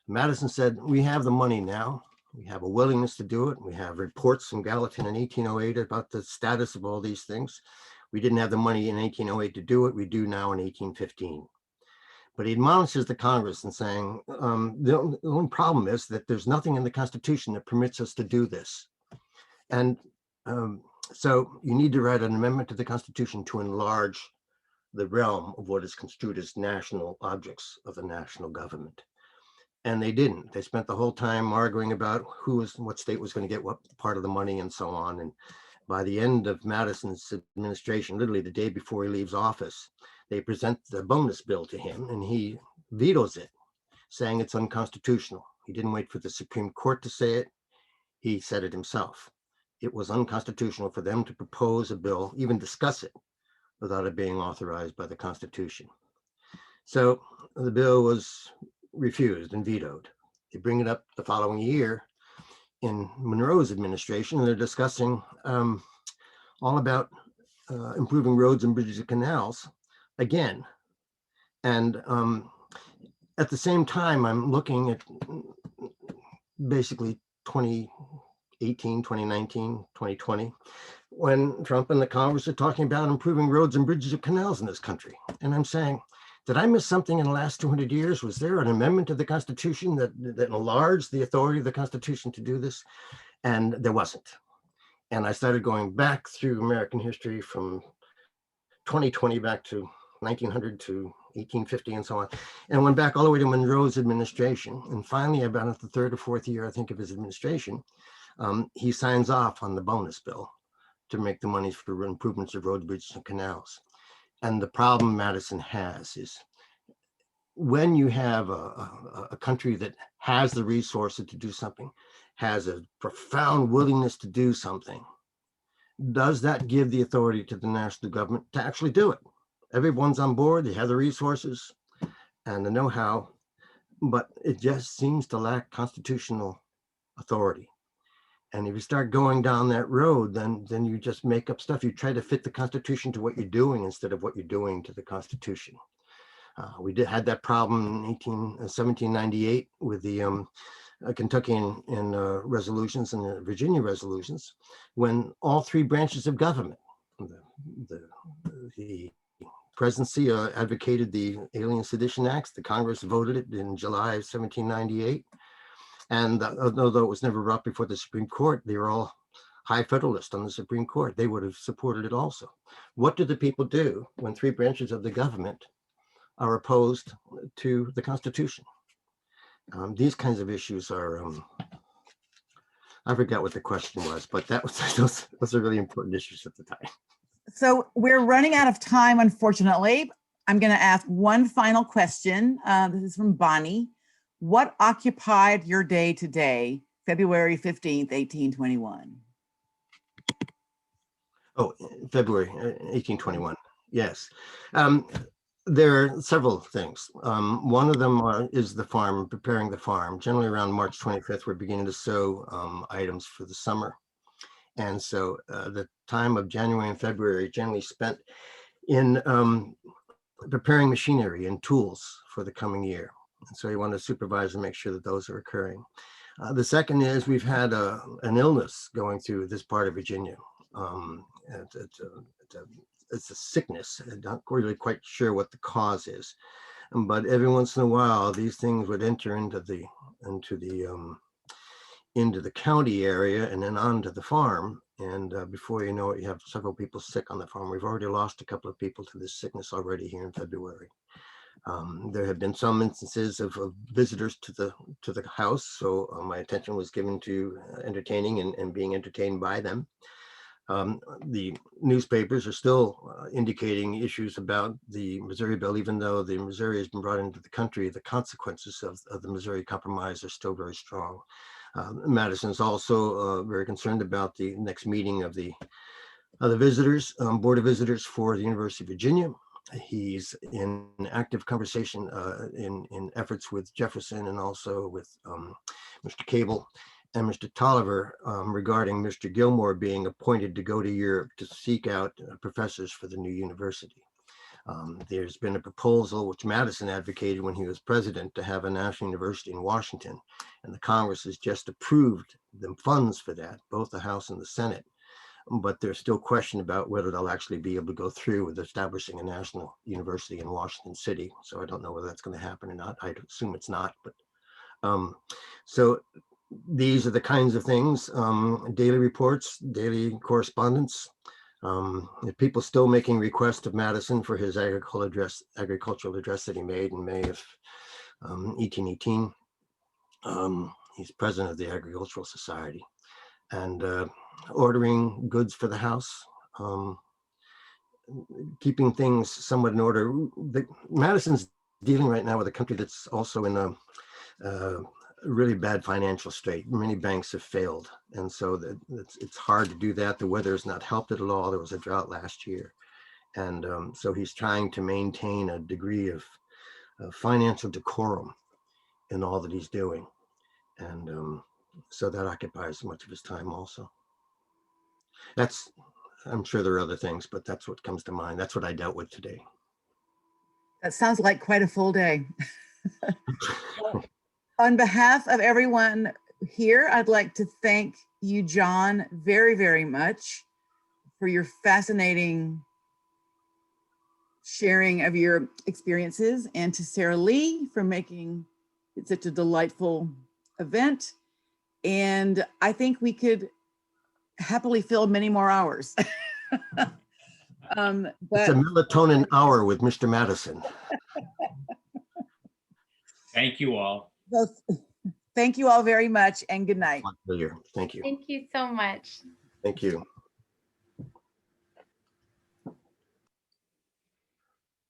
Speaker 1: Madison said, we have the money now. We have a willingness to do it. We have reports from Gallatin in 1808 about the status of all these things. We didn't have the money in 1808 to do it. We do now in 1815. But he admonishes the Congress and saying, the only problem is that there's nothing in the Constitution that permits us to do this. And so you need to write an amendment to the Constitution to enlarge the realm of what is construed as national objects of the national government. And they didn't. They spent the whole time arguing about what state was going to get what part of the money and so on. And by the end of Madison's administration, literally the day before he leaves office, they present the bonus bill to him and he vetoes it, saying it's unconstitutional. He didn't wait for the Supreme Court to say it. He said it himself. It was unconstitutional for them to propose a bill, even discuss it, without it being authorized by the Constitution. So the bill was refused and vetoed. They bring it up the following year in Monroe's administration, and they're discussing all about improving roads and bridges and canals again. And at the same time, I'm looking at basically 2018, 2019, 2020, when Trump and the Congress are talking about improving roads and bridges and canals in this country. And I'm saying, did I miss something in the last 200 years? Was there an amendment to the Constitution that enlarged the authority of the Constitution to do this? And there wasn't. And I started going back through American history from 2020 back to 1900 to 1850 and so on, and went back all the way to Monroe's administration. And finally, about the third or fourth year, I think, of his administration, he signs off on the bonus bill to make the monies for improvements of roads, bridges, and canals. And the problem Madison has is when you have a country that has the resources to do something, has a profound willingness to do something, does that give the authority to the national government to actually do it? Everyone's on board, they have the resources and the know-how, but it just seems to lack constitutional authority. And if you start going down that road, then you just make up stuff. You try to fit the Constitution to what you're doing instead of what you're doing to the Constitution. We had that problem in 1798 with the Kentucky and resolutions and the Virginia resolutions, when all three branches of government, the presidency advocated the Alien Sedition Acts, the Congress voted it in July of 1798. And although it was never brought before the Supreme Court, they were all high Federalists on the Supreme Court. They would have supported it also. What do the people do when three branches of the government are opposed to the Constitution? These kinds of issues are, I forgot what the question was, but that was those are really important issues at the time.
Speaker 3: So we're running out of time, unfortunately. I'm going to ask one final question. This is from Bonnie. What occupied your day today, February 15th, 1821?
Speaker 1: Oh, February 1821. Yes. There are several things. One of them is the farm, preparing the farm. Generally around March 25th, we're beginning to sow items for the summer. And so the time of January and February generally spent in preparing machinery and tools for the coming year. And so you want to supervise and make sure that those are occurring. The second is we've had an illness going through this part of Virginia. It's a sickness. I'm not really quite sure what the cause is, but every once in a while, these things would enter into the county area and then onto the farm. And before you know it, you have several people sick on the farm. We've already lost a couple of people to this sickness already here in February. There have been some instances of visitors to the house, so my attention was given to entertaining and being entertained by them. The newspapers are still indicating issues about the Missouri bill, even though the Missouri has been brought into the country. The consequences of the Missouri Compromise are still very strong. Madison is also very concerned about the next meeting of the visitors, Board of Visitors for the University of Virginia. He's in active conversation in efforts with Jefferson and also with Mr. Cable and Mr. Tolliver regarding Mr. Gilmore being appointed to go to Europe to seek out professors for the new university. There's been a proposal which Madison advocated when he was president to have a national university in Washington, and the Congress has just approved the funds for that, both the House and the Senate. But there's still question about whether they'll actually be able to go through with establishing a national university in Washington City. So I don't know whether that's going to happen or not. I assume it's not. But so these are the kinds of things, daily reports, daily correspondence. People still making requests of Madison for his agricultural address that he made in May of 1818. He's president of the Agricultural Society. And ordering goods for the house, keeping things somewhat in order. Madison's dealing right now with a country that's also in a really bad financial state. Many banks have failed, and so it's hard to do that. The weather has not helped it at all. There was a drought last year, and so he's trying to maintain a degree of financial decorum in all that he's doing, and so that occupies much of his time also. I'm sure there are other things, but that's what comes to mind. That's what I dealt with today.
Speaker 3: That sounds like quite a full day. On behalf of everyone here, I'd like to thank you, John, very, very much for your fascinating sharing of your experiences, and to Sarah Lee for making it such a delightful event. And I think we could happily fill many more hours.
Speaker 1: It's a
Speaker 3: But
Speaker 1: melatonin hour with Mr. Madison.
Speaker 2: Thank you all.
Speaker 3: thank you all very much, and good night.
Speaker 1: My pleasure. Thank you.
Speaker 4: Thank you so much.
Speaker 1: Thank you.